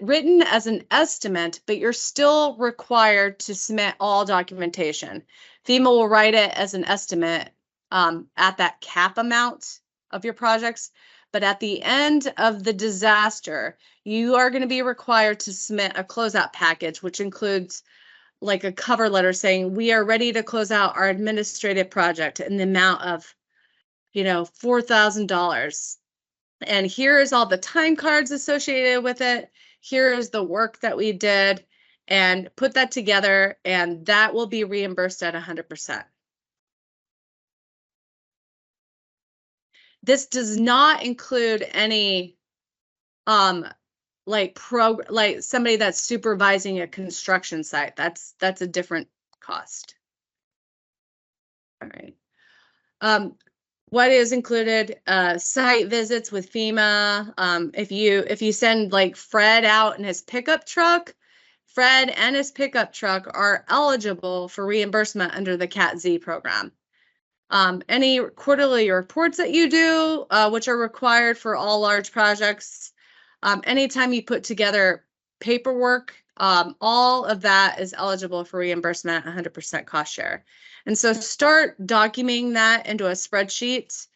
written as an estimate, but you're still required to submit all documentation. FEMA will write it as an estimate at that cap amount of your projects, but at the end of the disaster, you are going to be required to submit a closeout package, which includes like a cover letter saying we are ready to close out our administrative project in the amount of, $4,000. And here is all the time cards associated with it. Here is the work that we did, and put that together, and that will be reimbursed at 100%. This does not include any like somebody that's supervising a construction site. That's a different cost. All right. What is included? Site visits with FEMA. If you send like Fred out in his pickup truck, Fred and his pickup truck are eligible for reimbursement under the Cat Z program. Any quarterly reports that you do, which are required for all large projects, anytime you put together paperwork, all of that is eligible for reimbursement, 100% cost share. And so start documenting that into a spreadsheet,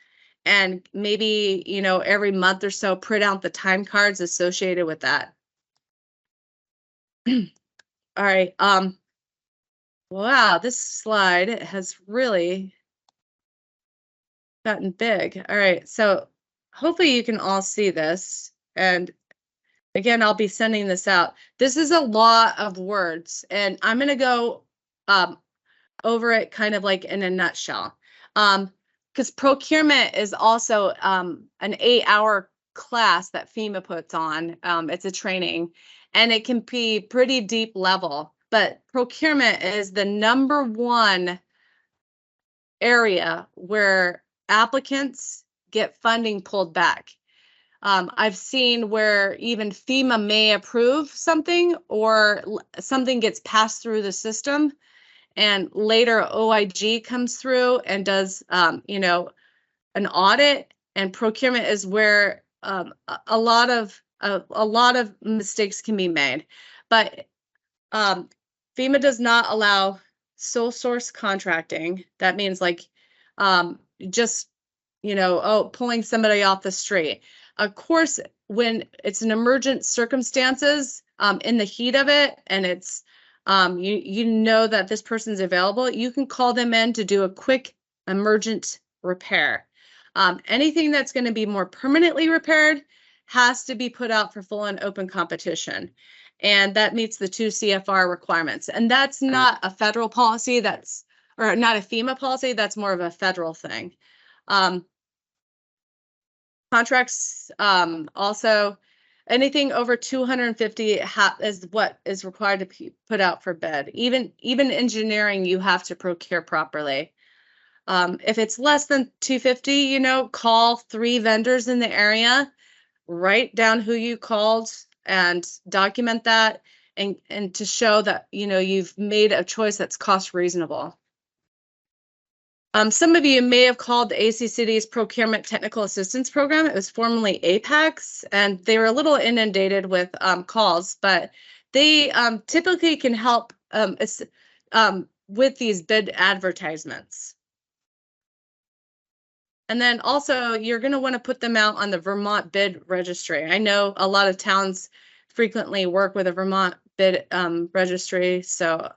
and maybe, every month or so, print out the time cards associated with that. All right. Wow, this slide has really gotten big. All right, so hopefully you can all see this. And again, I'll be sending this out. This is a lot of words, and I'm going to go over it kind of like in a nutshell. Because procurement is also an 8-hour class that FEMA puts on. It's a training, and it can be pretty deep level. But procurement is the #1 area where applicants get funding pulled back. I've seen where even FEMA may approve something, or something gets passed through the system, and later OIG comes through and does, you know, an audit, and procurement is where a lot of mistakes can be made. But FEMA does not allow sole source contracting. That means like just, you know, pulling somebody off the street. Of course, when it's an emergent circumstances, in the heat of it, and it's you know that this person's available, you can call them in to do a quick emergent repair. Anything that's going to be more permanently repaired has to be put out for full and open competition. And that meets the 2 CFR requirements. And that's not a federal policy, or not a FEMA policy, that's more of a federal thing. Contracts, also, anything over 250 is what is required to be put out for bid. Even engineering, you have to procure properly. If it's less than 250, you know, call 3 vendors in the area, write down who you called, and document that, and to show that, you know, you've made a choice that's cost reasonable. Some of you may have called the ACCD's Procurement Technical Assistance Program. It was formerly APEX, and they were a little inundated with calls, but they typically can help with these bid advertisements. And then also, you're going to want to put them out on the Vermont Bid Registry. I know a lot of towns frequently work with a Vermont Bid Registry, so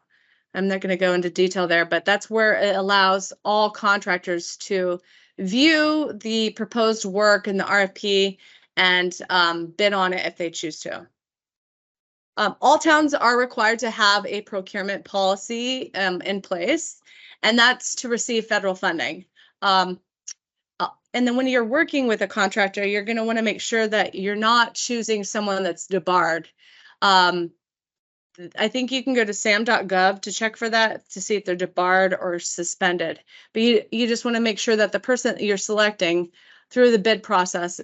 I'm not going to go into detail there, but that's where it allows all contractors to view the proposed work in the RFP and bid on it if they choose to. All towns are required to have a procurement policy in place, and that's to receive federal funding. And then when you're working with a contractor, you're going to want to make sure that you're not choosing someone that's debarred. I think you can go to sam.gov to check for that, to see if they're debarred or suspended. But you just want to make sure that the person that you're selecting through the bid process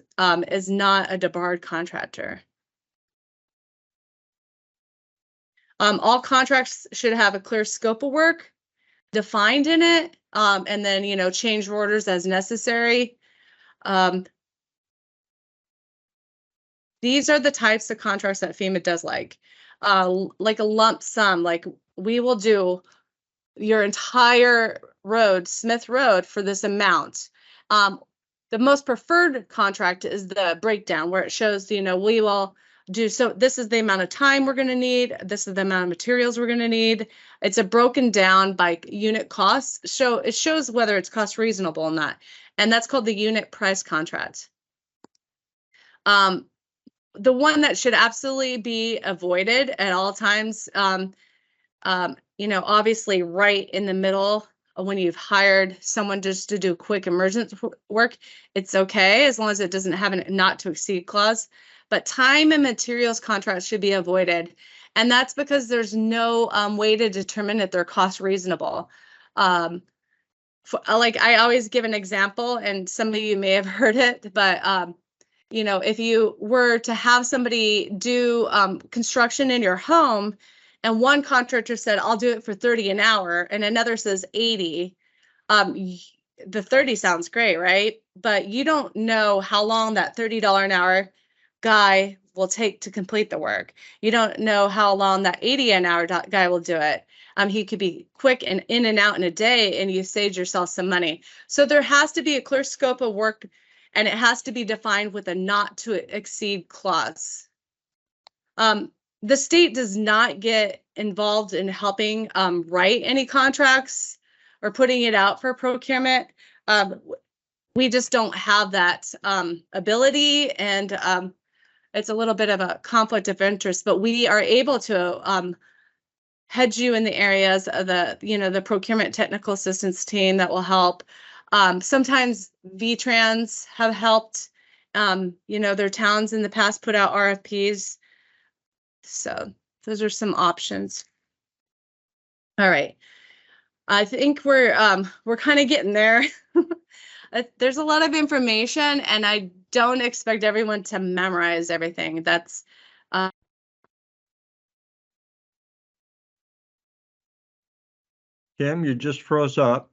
is not a debarred contractor. All contracts should have a clear scope of work defined in it, and then, you know, change orders as necessary. These are the types of contracts that FEMA does like a lump sum, like we will do your entire road, Smith Road, for this amount. The most preferred contract is the breakdown, where it shows, you know, we will do, so this is the amount of time we're going to need, this is the amount of materials we're going to need. It's a broken down by unit costs, so it shows whether it's cost reasonable or not, and that's called the unit price contract. The one that should absolutely be avoided at all times, you know, obviously right in the middle of when you've hired someone just to do quick emergent work, it's okay as long as it doesn't have a not to exceed clause. But time and materials contracts should be avoided. And that's because there's no way to determine if they're cost reasonable. Like I always give an example, and some of you may have heard it, but you know, if you were to have somebody do construction in your home, and one contractor said, I'll do it for 30 an hour, and another says 80, the 30 sounds great, right? But you don't know how long that $30 an hour guy will take to complete the work. You don't know how long that 80 an hour guy will do it. He could be quick and in and out in a day, and you saved yourself some money. So there has to be a clear scope of work, and it has to be defined with a not to exceed clause. The state does not get involved in helping write any contracts or putting it out for procurement. We just don't have that ability, and it's a little bit of a conflict of interest, but we are able to head you in the areas of the procurement technical assistance team that will help. Sometimes VTrans have helped. Their towns in the past put out RFPs. So those are some options. All right. I think we're kind of getting there. There's a lot of information, and I don't expect everyone to memorize everything. That's Kim, you just froze up.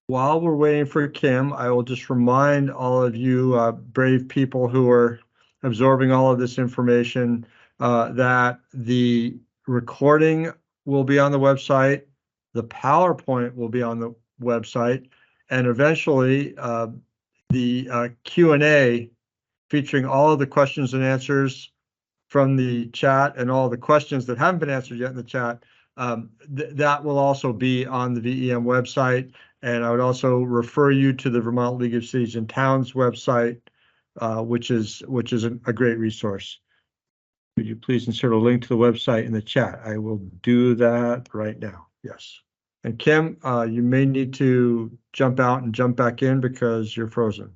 While we're waiting for Kim, I will just remind all of you brave people who are absorbing all of this information that the recording will be on the website, the PowerPoint will be on the website, and eventually the Q&A featuring all of the questions and answers from the chat and all the questions that haven't been answered yet in the chat, that will also be on the VEM website. And I would also refer you to the Vermont League of Cities and Towns website, which is a great resource. Could you please insert a link to the website in the chat? I will do that right now. Yes. And Kim, you may need to jump out and jump back in because you're frozen.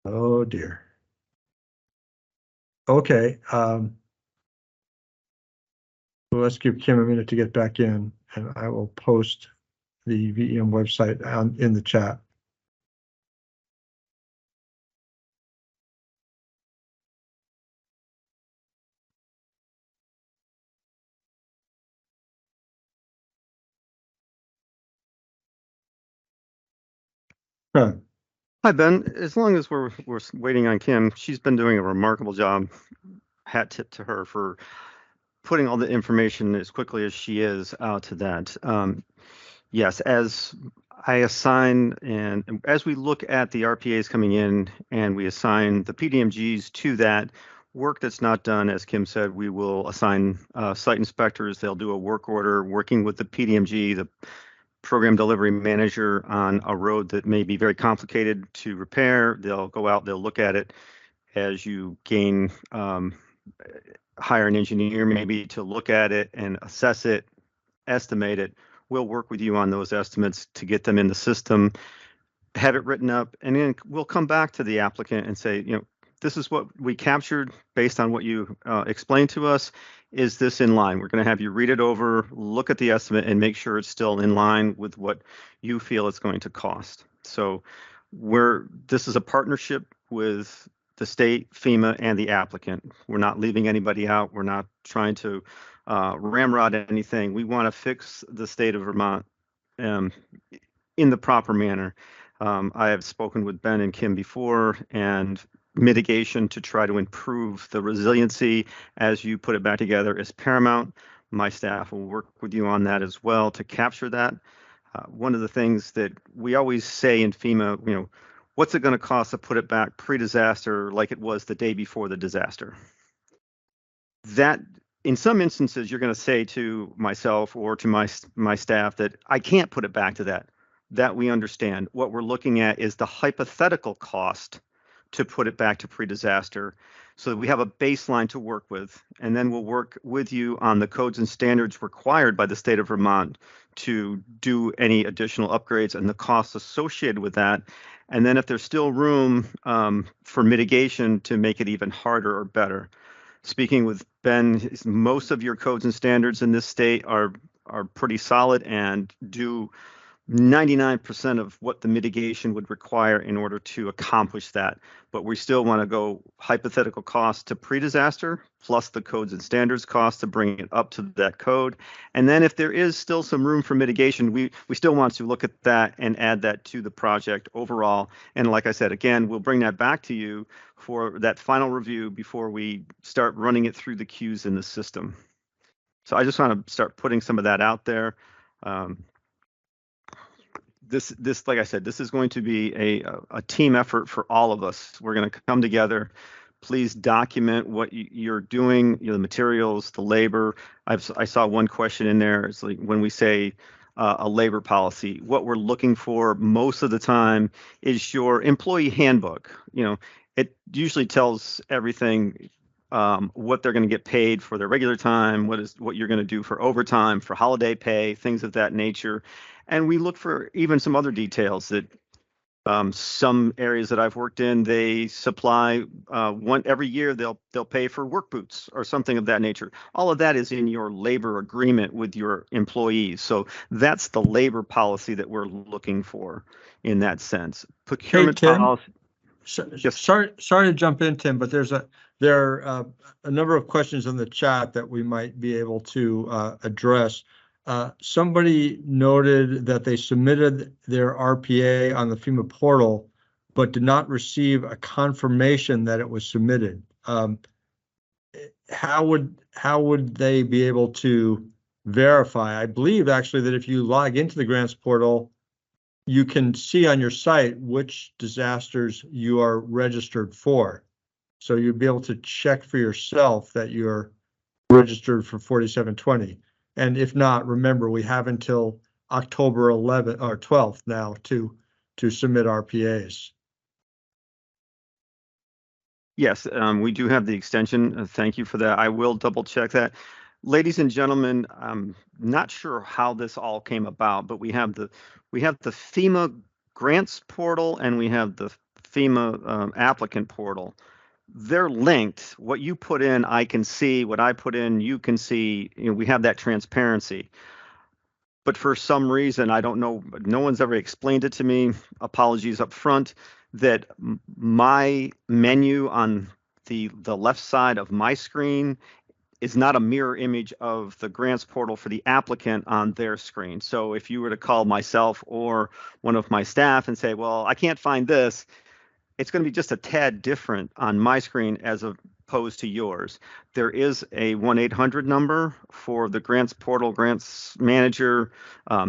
Oh dear. Okay. Well, let's give Kim a minute to get back in, and I will post the VEM website in the chat. Huh. Hi, Ben. As long as we're waiting on Kim, she's been doing a remarkable job. Hat tip to her for putting all the information as quickly as she is out to that. Yes, as I assign and as we look at the RPAs coming in and we assign the PDMGs to that work that's not done, as Kim said, we will assign site inspectors. They'll do a work order working with the PDMG, the program delivery manager, on a road that may be very complicated to repair. They'll go out, they'll look at it. As you gain, hire an engineer maybe to look at it and assess it, estimate it. We'll work with you on those estimates to get them in the system, have it written up, and then we'll come back to the applicant and say, this is what we captured based on what you explained to us. Is this in line? We're going to have you read it over, look at the estimate, and make sure it's still in line with what you feel it's going to cost. So this is a partnership with the state, FEMA, and the applicant. We're not leaving anybody out. We're not trying to ramrod anything. We want to fix the state of Vermont in the proper manner. I have spoken with Ben and Kim before, and mitigation to try to improve the resiliency as you put it back together is paramount. My staff will work with you on that as well to capture that. One of the things that we always say in FEMA, what's it going to cost to put it back pre-disaster like it was the day before the disaster? That, in some instances, you're going to say to myself or to my staff that I can't put it back to that. That we understand. What we're looking at is the hypothetical cost to put it back to pre-disaster, so that we have a baseline to work with, and then we'll work with you on the codes and standards required by the state of Vermont to do any additional upgrades and the costs associated with that. And then if there's still room for mitigation to make it even harder or better. Speaking with Ben, most of your codes and standards in this state are pretty solid and do 99% of what the mitigation would require in order to accomplish that. But we still want to go hypothetical cost to pre-disaster plus the codes and standards cost to bring it up to that code. And then if there is still some room for mitigation, we still want to look at that and add that to the project overall. And like I said, again, we'll bring that back to you for that final review before we start running it through the queues in the system. So I just want to start putting some of that out there. this, like I said, this is going to be a team effort for all of us. We're going to come together. Please document what you're doing, the materials, the labor. I saw one question in there. It's like when we say a labor policy, what we're looking for most of the time is your employee handbook. It usually tells everything, what they're going to get paid for their regular time, what you're going to do for overtime, for holiday pay, things of that nature. And we look for even some other details that some areas that I've worked in, they supply every year they'll pay for work boots or something of that nature. All of that is in your labor agreement with your employees. So that's the labor policy that we're looking for in that sense. Procurement policy. Sorry to jump in, Tim, but there are a number of questions in the chat that we might be able to address. Somebody noted that they submitted their RPA on the FEMA portal, but did not receive a confirmation that it was submitted. How would they be able to verify? I believe actually that if you log into the grants portal, you can see on your site which disasters you are registered for. So you'll be able to check for yourself that you're registered for 4720. And if not, remember, we have until October 11th or 12th now to submit RPAs. Yes, we do have the extension. Thank you for that. I will double check that. Ladies and gentlemen, I'm not sure how this all came about, but we have the FEMA grants portal and we have the FEMA applicant portal. They're linked. What you put in, I can see. What I put in, you can see. We have that transparency. But for some reason, I don't know, no one's ever explained it to me. Apologies up front, that my menu on the left side of my screen is not a mirror image of the grants portal for the applicant on their screen. So if you were to call myself or one of my staff and say, well, I can't find this, it's going to be just a tad different on my screen as opposed to yours. There is a 1-800 number for the grants portal, grants manager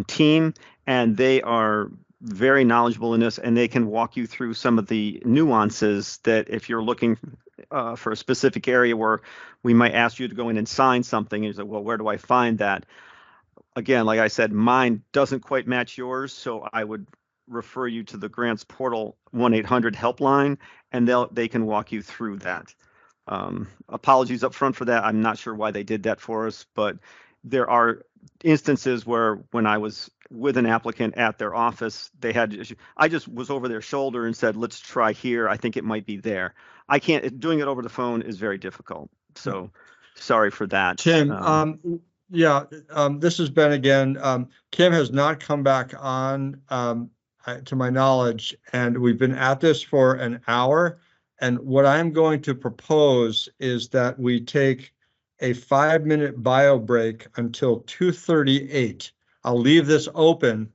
team, and they are very knowledgeable in this, and they can walk you through some of the nuances that if you're looking for a specific area where we might ask you to go in and sign something, and you say, well, where do I find that? Again, like I said, mine doesn't quite match yours, so I would refer you to the grants portal 1-800 helpline, and they can walk you through that. Apologies up front for that. I'm not sure why they did that for us, but there are instances where when I was with an applicant at their office, I just was over their shoulder and said, let's try here. I think it might be there. Doing it over the phone is very difficult. So sorry for that. Tim, this has been again, Kim has not come back on to my knowledge, and we've been at this for an hour. And what I'm going to propose is that we take a 5-minute bio break until 2:38. I'll leave this open.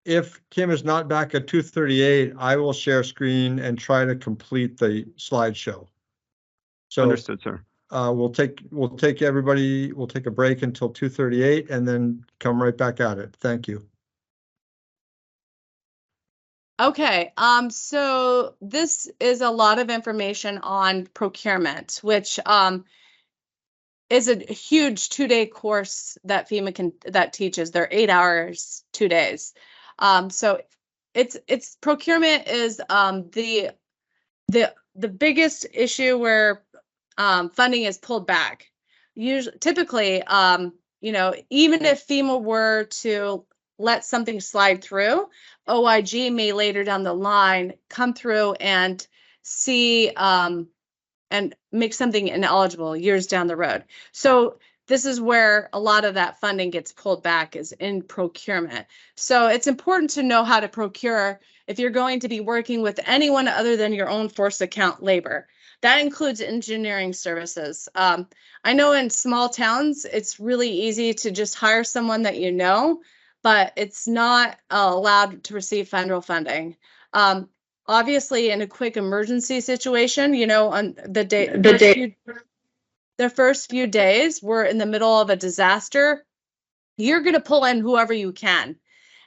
If Kim is not back at 2:38, I will share screen and try to complete the slideshow. So understood, sir. We'll take a break until 2:38 and then come right back at it. Thank you. Okay, so this is a lot of information on procurement, which is a huge 2-day course that FEMA teaches. They're 8 hours, 2 days. So it's procurement is the biggest issue where funding is pulled back. Typically, even if FEMA were to let something slide through, OIG may later down the line come through and see and make something ineligible years down the road. So this is where a lot of that funding gets pulled back, is in procurement. So it's important to know how to procure if you're going to be working with anyone other than your own force account labor. That includes engineering services. I know in small towns, it's really easy to just hire someone that you know, but it's not allowed to receive federal funding. Obviously, in a quick emergency situation, on the first few days, we're in the middle of a disaster, you're going to pull in whoever you can.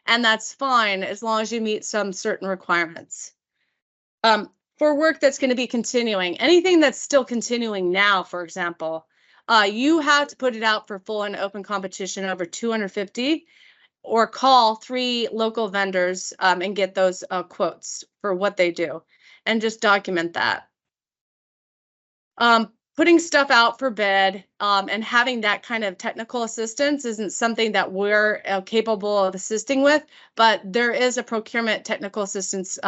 and that's fine as long as you meet some certain requirements. For work that's going to be continuing, anything that's still continuing now, for example, you have to put it out for full and open competition over 250, or call 3 local vendors and get those quotes for what they do, and just document that. Putting stuff out for bid and having that kind of technical assistance isn't something that we're capable of assisting with, but there is a procurement technical assistance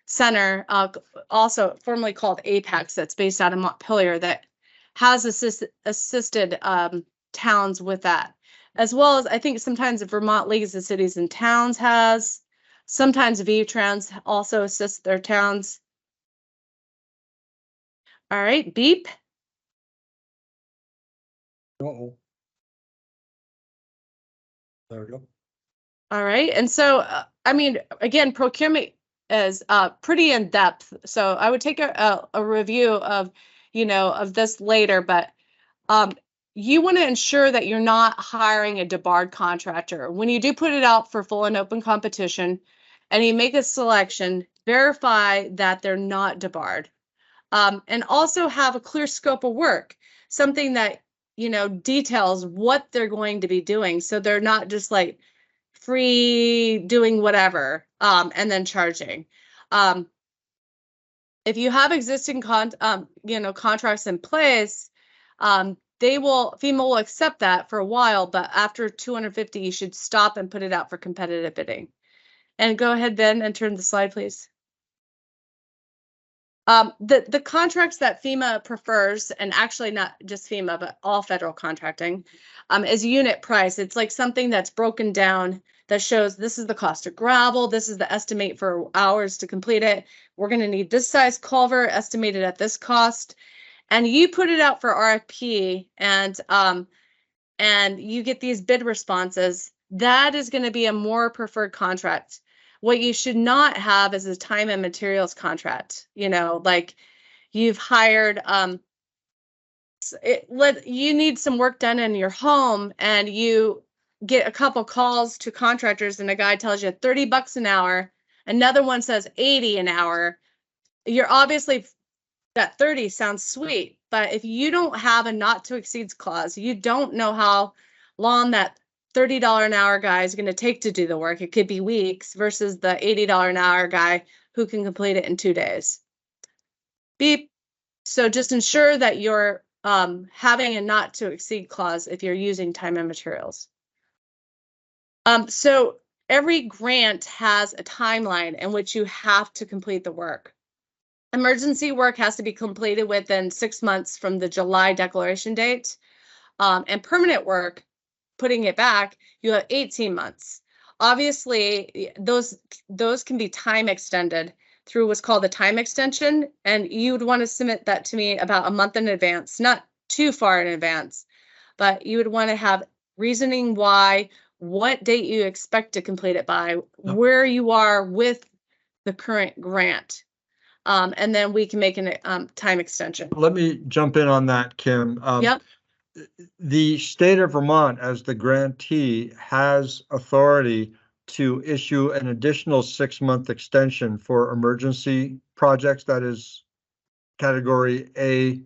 center, also formerly called Apex, that's based out of Montpelier, that has assisted towns with that. As well as I think sometimes the Vermont Leagues of Cities and Towns has, sometimes VTrans also assists their towns. All right, beep. Uh-oh. There we go. All right, and so I mean, again, procurement is pretty in depth. So I would take a review of, of this later, but you want to ensure that you're not hiring a debarred contractor. When you do put it out for full and open competition and you make a selection, verify that they're not debarred. And also have a clear scope of work, something that, details what they're going to be doing. So they're not just like free doing whatever and then charging. If you have existing contracts in place, FEMA will accept that for a while, but after 250, you should stop and put it out for competitive bidding. And go ahead, Ben, and turn the slide, please. The contracts that FEMA prefers, and actually not just FEMA, but all federal contracting, is unit price. It's like something that's broken down that shows this is the cost of gravel, this is the estimate for hours to complete it. We're going to need this size culvert estimated at this cost. And you put it out for RFP and you get these bid responses. That is going to be a more preferred contract. What you should not have is a time and materials contract. Like you've hired, you need some work done in your home and you get a couple calls to contractors and a guy tells you $30 an hour. Another one says 80 an hour. You're obviously, that 30 sounds sweet, but if you don't have a not to exceed clause, you don't know how long that $30 an hour guy is going to take to do the work. It could be weeks versus the $80 an hour guy who can complete it in 2 days. Beep. So just ensure that you're having a not to exceed clause if you're using time and materials. So every grant has a timeline in which you have to complete the work. Emergency work has to be completed within 6 months from the July declaration date. And permanent work, putting it back, you have 18 months. Obviously, those can be time extended through what's called a time extension, and you would want to submit that to me about a month in advance, not too far in advance, but you would want to have reasoning why, what date you expect to complete it by, where you are with the current grant. And then we can make a time extension. Let me jump in on that, Kim. Yep. The state of Vermont, as the grantee, has authority to issue an additional 6-month extension for emergency projects. That is category A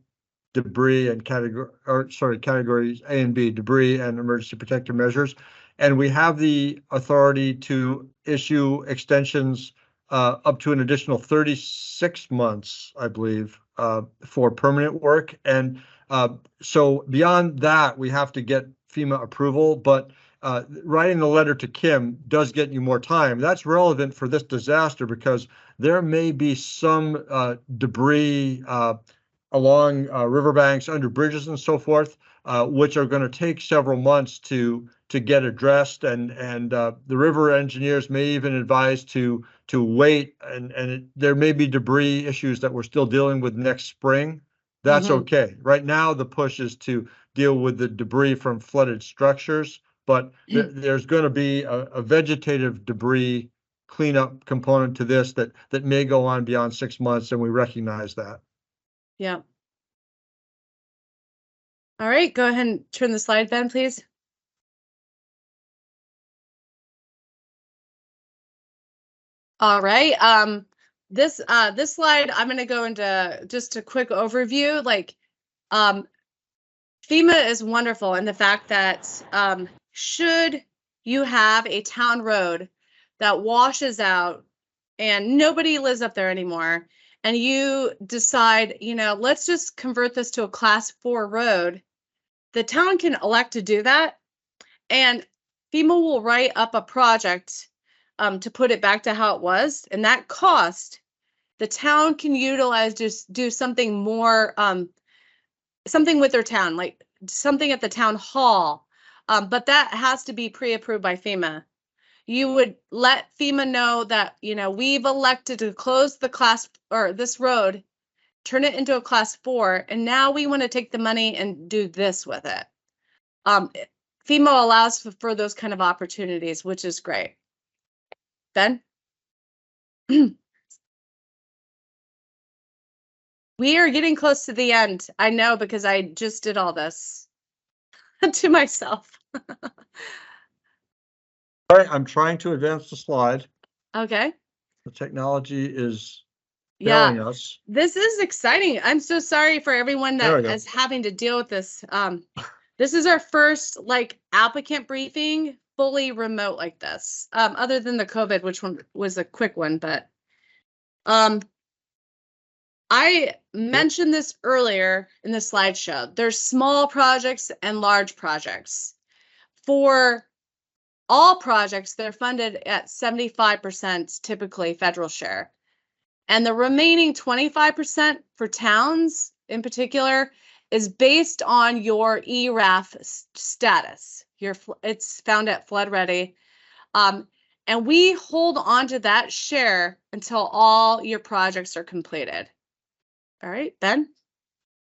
debris and categories A and B, debris and emergency protective measures. And we have the authority to issue extensions up to an additional 36 months, I believe, for permanent work. And so beyond that, we have to get FEMA approval, but writing the letter to Kim does get you more time. That's relevant for this disaster because there may be some debris along riverbanks, under bridges and so forth, which are going to take several months to get addressed. And the river engineers may even advise to wait, and there may be debris issues that we're still dealing with next spring. That's okay. Right now, the push is to deal with the debris from flooded structures, but there's going to be a vegetative debris cleanup component to this that may go on beyond 6 months, and we recognize that. Yeah. All right, go ahead and turn the slide, Ben, please. All right. This slide, I'm going to go into just a quick overview. Like, FEMA is wonderful in the fact that should you have a town road that washes out and nobody lives up there anymore, and you decide, let's just convert this to a class 4 road, the town can elect to do that, and FEMA will write up a project to put it back to how it was, and that cost the town can utilize to do something more, something with their town, like something at the town hall, but that has to be pre-approved by FEMA. You would let FEMA know that, we've elected to close the class or this road, turn it into a class 4, and now we want to take the money and do this with it. FEMA allows for those kind of opportunities, which is great. Ben? We are getting close to the end. I know, because I just did all this to myself. All right, I'm trying to advance the slide. Okay. The technology is failing us. This is exciting. I'm so sorry for everyone There we that go. is having to deal with this. This is our first applicant briefing fully remote like this, other than the COVID, which one was a quick one, but I mentioned this earlier in the slideshow. There's small projects and large projects. For all projects, they're funded at 75% typically federal share. And the remaining 25% for towns in particular is based on your ERAF status. It's found at Flood Ready. And we hold on to that share until all your projects are completed. All right, Ben?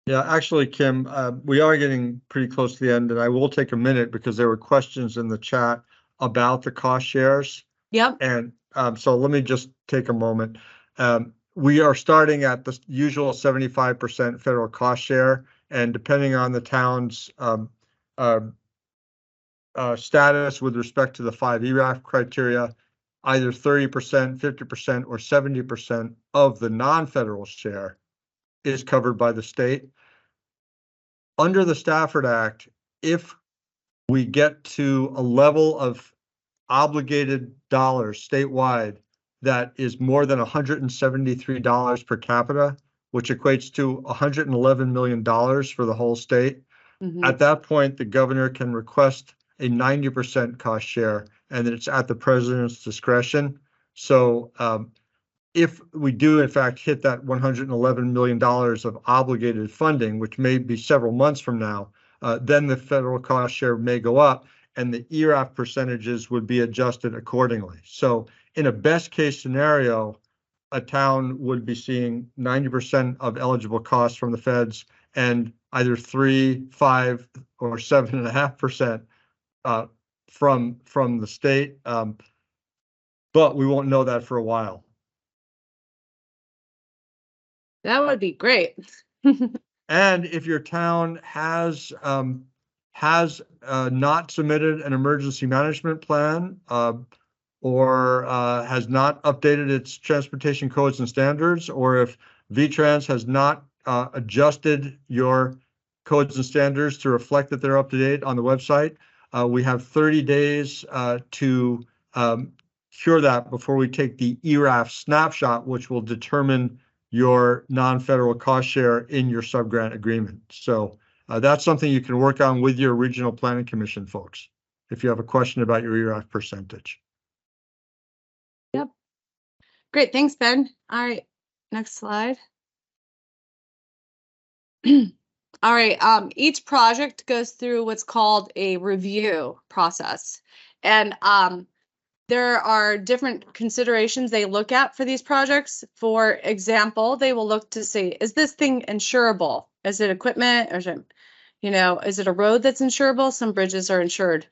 Yeah, actually, Kim, we are getting pretty close to the end, and I will take a minute because there were questions in the chat about the cost shares. Yep. And so let me just take a moment. We are starting at the usual 75% federal cost share, and depending on the town's status with respect to the 5 ERAF criteria, either 30%, 50%, or 70% of the non-federal share is covered by the state. Under the Stafford Act, if we get to a level of obligated dollars statewide that is more than $173 per capita, which equates to $111 million for the whole state, at that point, the governor can request a 90% cost share, and it's at the president's discretion. So if we do, in fact, hit that $111 million of obligated funding, which may be several months from now, then the federal cost share may go up and the ERAF percentages would be adjusted accordingly. So in a best case scenario, a town would be seeing 90% of eligible costs from the feds and either 3, 5, or 7.5% from the state. But we won't know that for a while. That would be great. And if your town has not submitted an emergency management plan or has not updated its transportation codes and standards, or if VTrans has not adjusted your codes and standards to reflect that they're up to date on the website, we have 30 days to cure that before we take the ERAF snapshot, which will determine your non-federal cost share in your subgrant agreement. So that's something you can work on with your regional planning commission folks if you have a question about your ERAF percentage. Yep. Great. Thanks, Ben. All right. Next slide. All right. Each project goes through what's called a review process. And there are different considerations they look at for these projects. For example, they will look to see, is this thing insurable? Is it equipment, or is it, is it a road that's insurable? Some bridges are insured.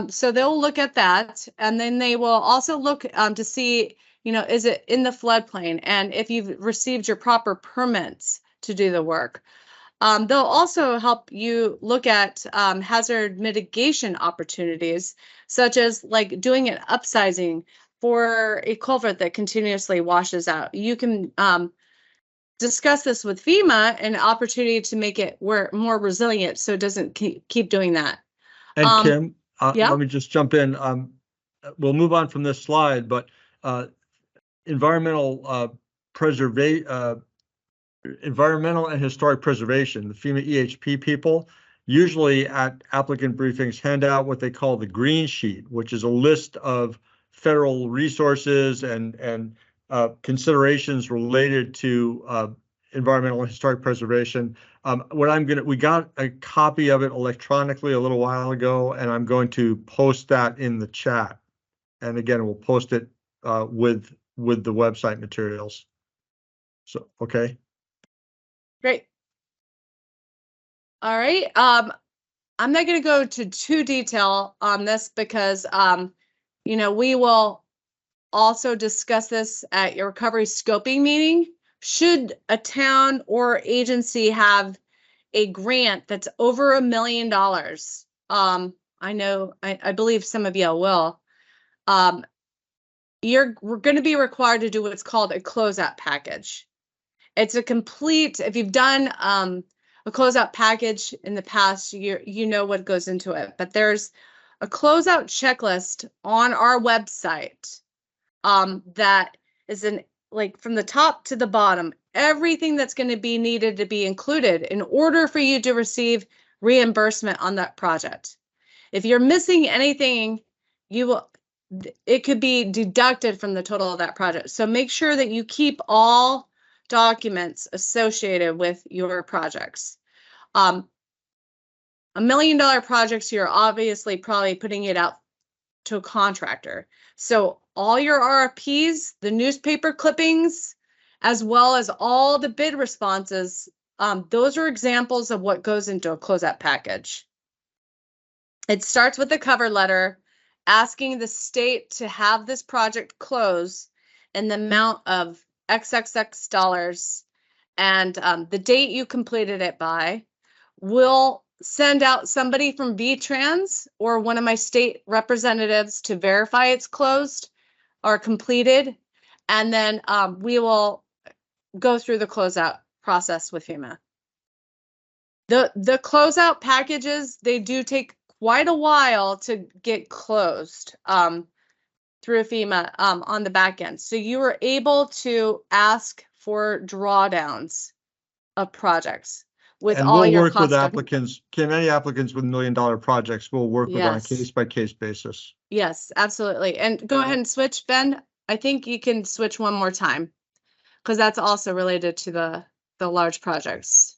So they'll look at that, and then they will also look to see, is it in the floodplain, and if you've received your proper permits to do the work. They'll also help you look at hazard mitigation opportunities, such as doing an upsizing for a culvert that continuously washes out. You can discuss this with FEMA, an opportunity to make it more resilient so it doesn't keep doing that. And Kim, yeah. let me just jump in. We'll move on from this slide, but environmental environmental and historic preservation, the FEMA EHP people, usually at applicant briefings hand out what they call the green sheet, which is a list of federal resources and considerations related to environmental and historic preservation. We got a copy of it electronically a little while ago, and I'm going to post that in the chat. And again, we'll post it with the website materials. So, okay. Great. All right. I'm not going to go to too detail on this because, you know, we will also discuss this at your recovery scoping meeting. Should a town or agency have a grant that's over $1 million? I believe some of you will. We're going to be required to do what's called a closeout package. It's a complete, if you've done a closeout package in the past, you know what goes into it. But there's a closeout checklist on our website that is like from the top to the bottom, everything that's going to be needed to be included in order for you to receive reimbursement on that project. If you're missing anything, it could be deducted from the total of that project. So make sure that you keep all documents associated with your projects. $1 million projects, you're obviously probably putting it out to a contractor. So all your RFPs, the newspaper clippings, as well as all the bid responses, those are examples of what goes into a closeout package. It starts with a cover letter asking the state to have this project close in the amount of XXX dollars and the date you completed it by. We'll send out somebody from VTrans or one of my state representatives to verify it's closed or completed. And then we will go through the closeout process with FEMA. The closeout packages, they do take quite a while to get closed through FEMA on the back end. So you were able to ask for drawdowns of projects with and all we'll your work with cost applicants. Kim, any applicants with $1 million projects, we'll work with on a case-by-case basis. Yes, absolutely. And go ahead and switch, Ben. I think you can switch one more time because that's also related to the large projects.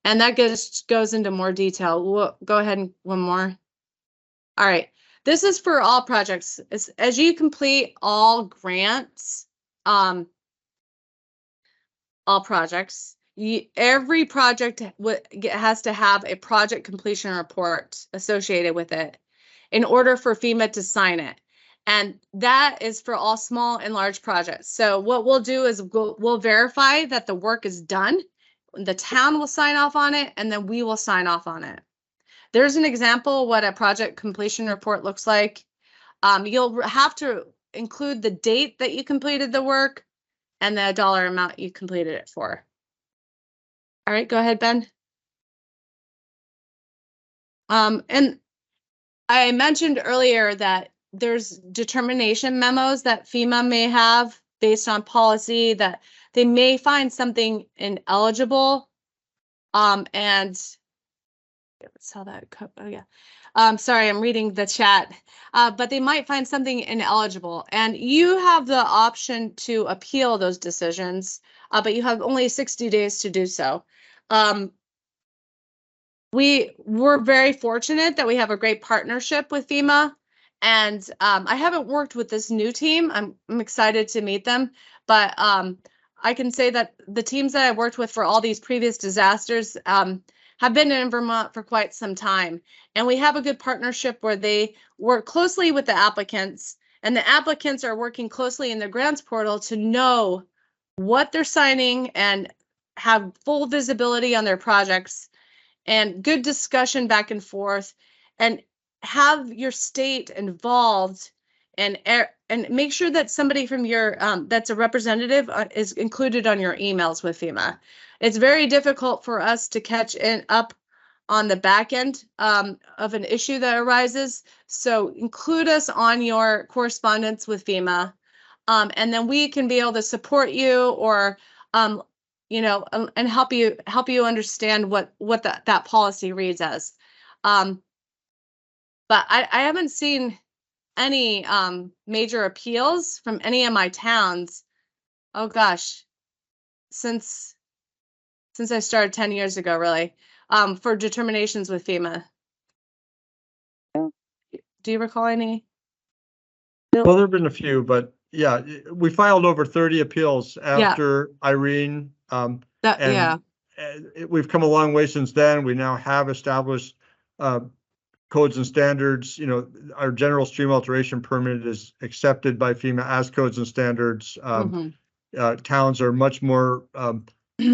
And that goes into more detail. We'll go ahead and one more. All right. This is for all projects. As you complete all grants, all projects, every project has to have a project completion report associated with it in order for FEMA to sign it. And that is for all small and large projects. So what we'll do is we'll verify that the work is done. The town will sign off on it, and then we will sign off on it. There's an example of what a project completion report looks like. You'll have to include the date that you completed the work and the dollar amount you completed it for. All right, go ahead, Ben. And I mentioned earlier that there's determination memos that FEMA may have based on policy that they may find something ineligible. And let's how that, oh yeah. Sorry, I'm reading the chat, but they might find something ineligible, and you have the option to appeal those decisions, but you have only 60 days to do so. We're very fortunate that we have a great partnership with FEMA, and I haven't worked with this new team. I'm excited to meet them, but I can say that the teams that I've worked with for all these previous disasters have been in Vermont for quite some time. And we have a good partnership where they work closely with the applicants, and the applicants are working closely in the grants portal to know what they're signing and have full visibility on their projects and good discussion back and forth, and have your state involved and make sure that somebody from your that's a representative is included on your emails with FEMA. It's very difficult for us to catch up on the back end of an issue that arises. So include us on your correspondence with FEMA, and then we can be able to support you or you know, and help you understand what that policy reads as. But I haven't seen any major appeals from any of my towns. Oh gosh, since I started 10 years ago, really, for determinations with FEMA. Do you recall any? Well, there have been a few, but yeah, we filed over 30 appeals after Irene. We've come a long way since then. We now have established codes and standards. You know, our general stream alteration permit is accepted by FEMA as codes and standards. Towns are much more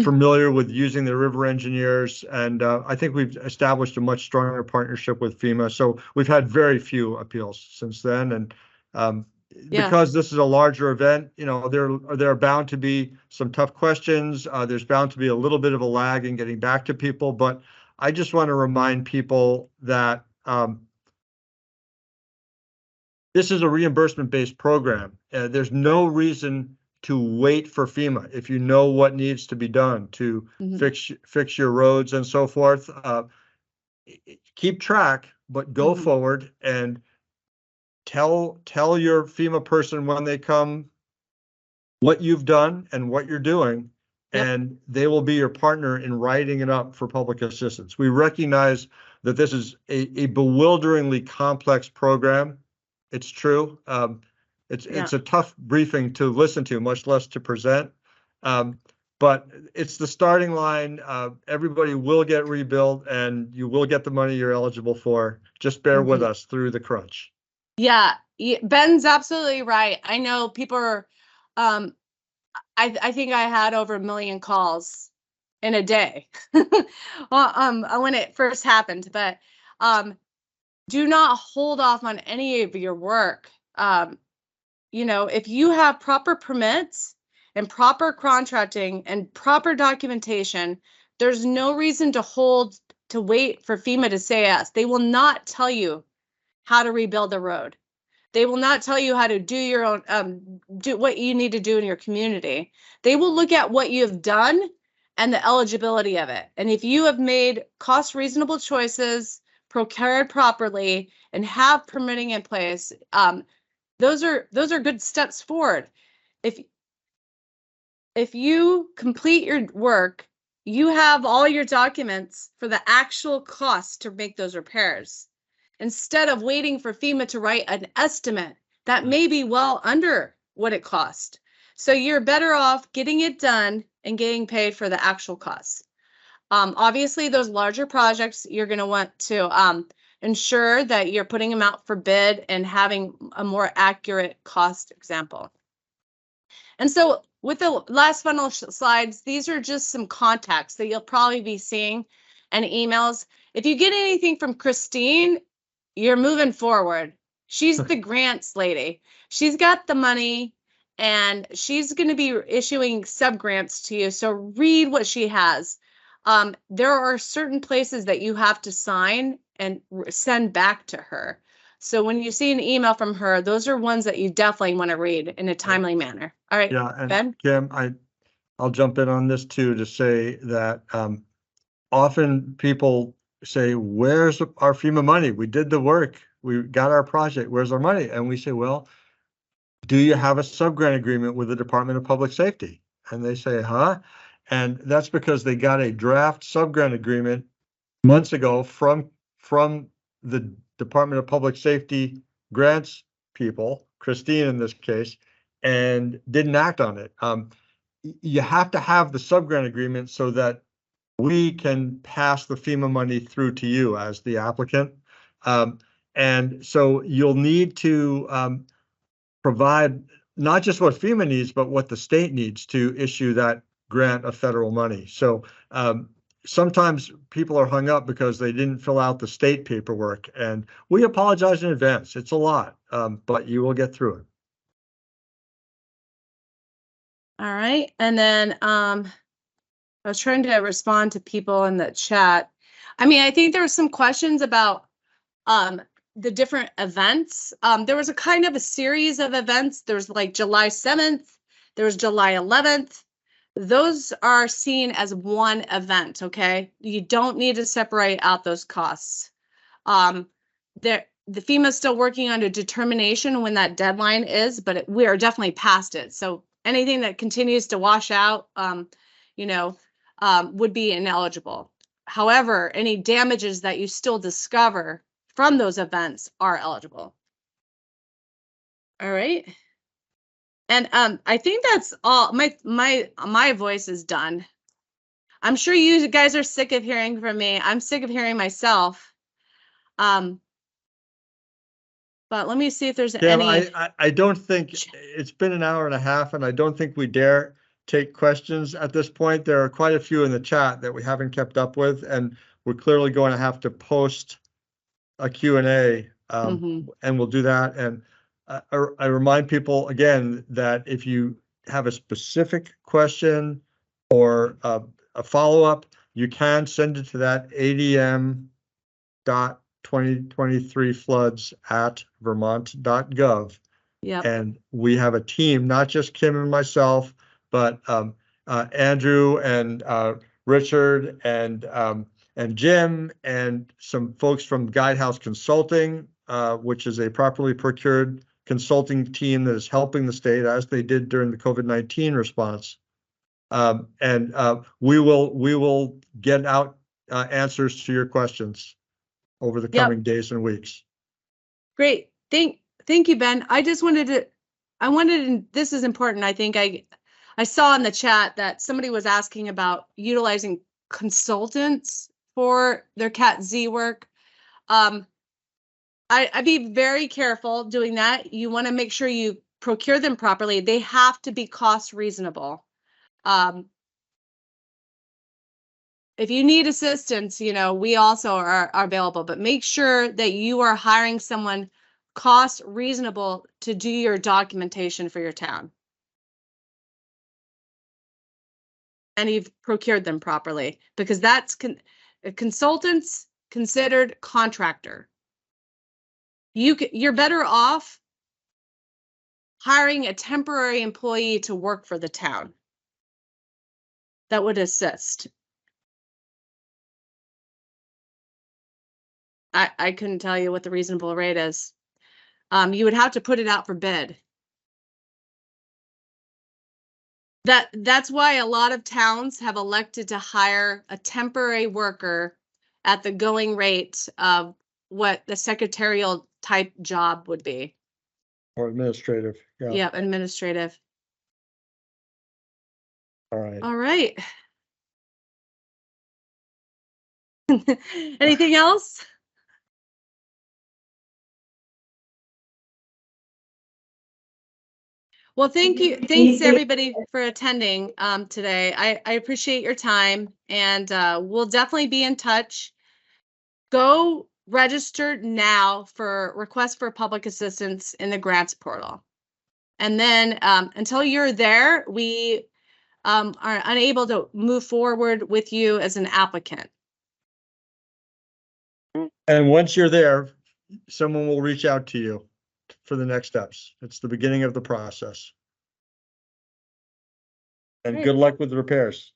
familiar with using the river engineers, and I think we've established a much stronger partnership with FEMA. So we've had very few appeals since then, and because this is a larger event, you know, there are bound to be some tough questions. There's bound to be a little bit of a lag in getting back to people, but I just want to remind people that this is a reimbursement-based program. There's no reason to wait for FEMA if you know what needs to be done to fix your roads and so forth. Keep track, but go forward and tell your FEMA person when they come what you've done and what you're doing, and they will be your partner in writing it up for public assistance. We recognize that this is a bewilderingly complex program. It's true. It's a tough briefing to listen to, much less to present. But it's the starting line. Everybody will get rebuilt, and you will get the money you're eligible for. Just bear with us through the crunch. Yeah, Ben's absolutely right. I know people are, I think I had over 1 million calls in a day when it first happened, but do not hold off on any of your work. You know, if you have proper permits and proper contracting and proper documentation, there's no reason to wait for FEMA to say yes. They will not tell you how to rebuild the road. They will not tell you how to do your own, do what you need to do in your community. They will look at what you have done and the eligibility of it. And if you have made cost reasonable choices, procured properly, and have permitting in place, those are good steps forward. If you complete your work, you have all your documents for the actual cost to make those repairs, instead of waiting for FEMA to write an estimate that may be well under what it cost. So you're better off getting it done and getting paid for the actual costs. Obviously, those larger projects, you're going to want to ensure that you're putting them out for bid and having a more accurate cost example. And so with the last funnel slides, these are just some contacts that you'll probably be seeing and emails. If you get anything from Christine, you're moving forward. She's the grants lady. She's got the money, and she's going to be issuing sub-grants to you. So read what she has. There are certain places that you have to sign and send back to her. So when you see an email from her, those are ones that you definitely want to read in a timely manner. All right, yeah, and Ben? Kim, I'll jump in on this too to say that often people say, where's our FEMA money? We did the work. We got our project. Where's our money? And we say, well, do you have a sub-grant agreement with the Department of Public Safety? And they say, huh? And that's because they got a draft sub-grant agreement months ago from the Department of Public Safety grants people, Christine in this case, and didn't act on it. You have to have the sub-grant agreement so that we can pass the FEMA money through to you as the applicant. And so you'll need to provide not just what FEMA needs, but what the state needs to issue that grant of federal money. So sometimes people are hung up because they didn't fill out the state paperwork, and we apologize in advance. It's a lot, but you will get through it. All right, and then I was trying to respond to people in the chat. I mean, I think there were some questions about the different events. There was a kind of a series of events. There's like July 7th, there was July 11th. Those are seen as one event, okay? You don't need to separate out those costs. The FEMA is still working on a determination when that deadline is, but we are definitely past it. So anything that continues to wash out, would be ineligible. However, any damages that you still discover from those events are eligible. All right. And I think that's all. My voice is done. I'm sure you guys are sick of hearing from me. I'm sick of hearing myself. But let me see if there's Kim, any. I don't think it's been an hour and a half, and I don't think we dare take questions at this point. There are quite a few in the chat that we haven't kept up with, and we're clearly going to have to post a Q&A, and we'll do that. And I remind people again that if you have a specific question or a follow-up, you can send it to that adm.2023floods@vermont.gov. Yeah. And we have a team, not just Kim and myself, but Andrew and Richard and Jim and some folks from Guidehouse Consulting, which is a properly procured consulting team that is helping the state as they did during the COVID-19 response. And we will get out answers to your questions over the coming days and weeks. Great. Thank you, Ben. I just wanted to, this is important. I think I saw in the chat that somebody was asking about utilizing consultants for their Cat Z work. I'd be very careful doing that. You want to make sure you procure them properly. They have to be cost reasonable. If you need assistance, we also are available, but make sure that you are hiring someone cost reasonable to do your documentation for your town. And you've procured them properly, because that's consultants considered contractor. You're better off hiring a temporary employee to work for the town that would assist. I couldn't tell you what the reasonable rate is. You would have to put it out for bid. That's why a lot of towns have elected to hire a temporary worker at the going rate of what the secretarial type job would be. Or administrative. Yeah, administrative. All right. All right. Anything else? Well, thank you. Thanks everybody for attending today. I appreciate your time, and we'll definitely be in touch. Go register now for request for public assistance in the grants portal. And then until you're there, we are unable to move forward with you as an applicant. And once you're there, someone will reach out to you for the next steps. It's the beginning of the process. And Great. good luck with the repairs.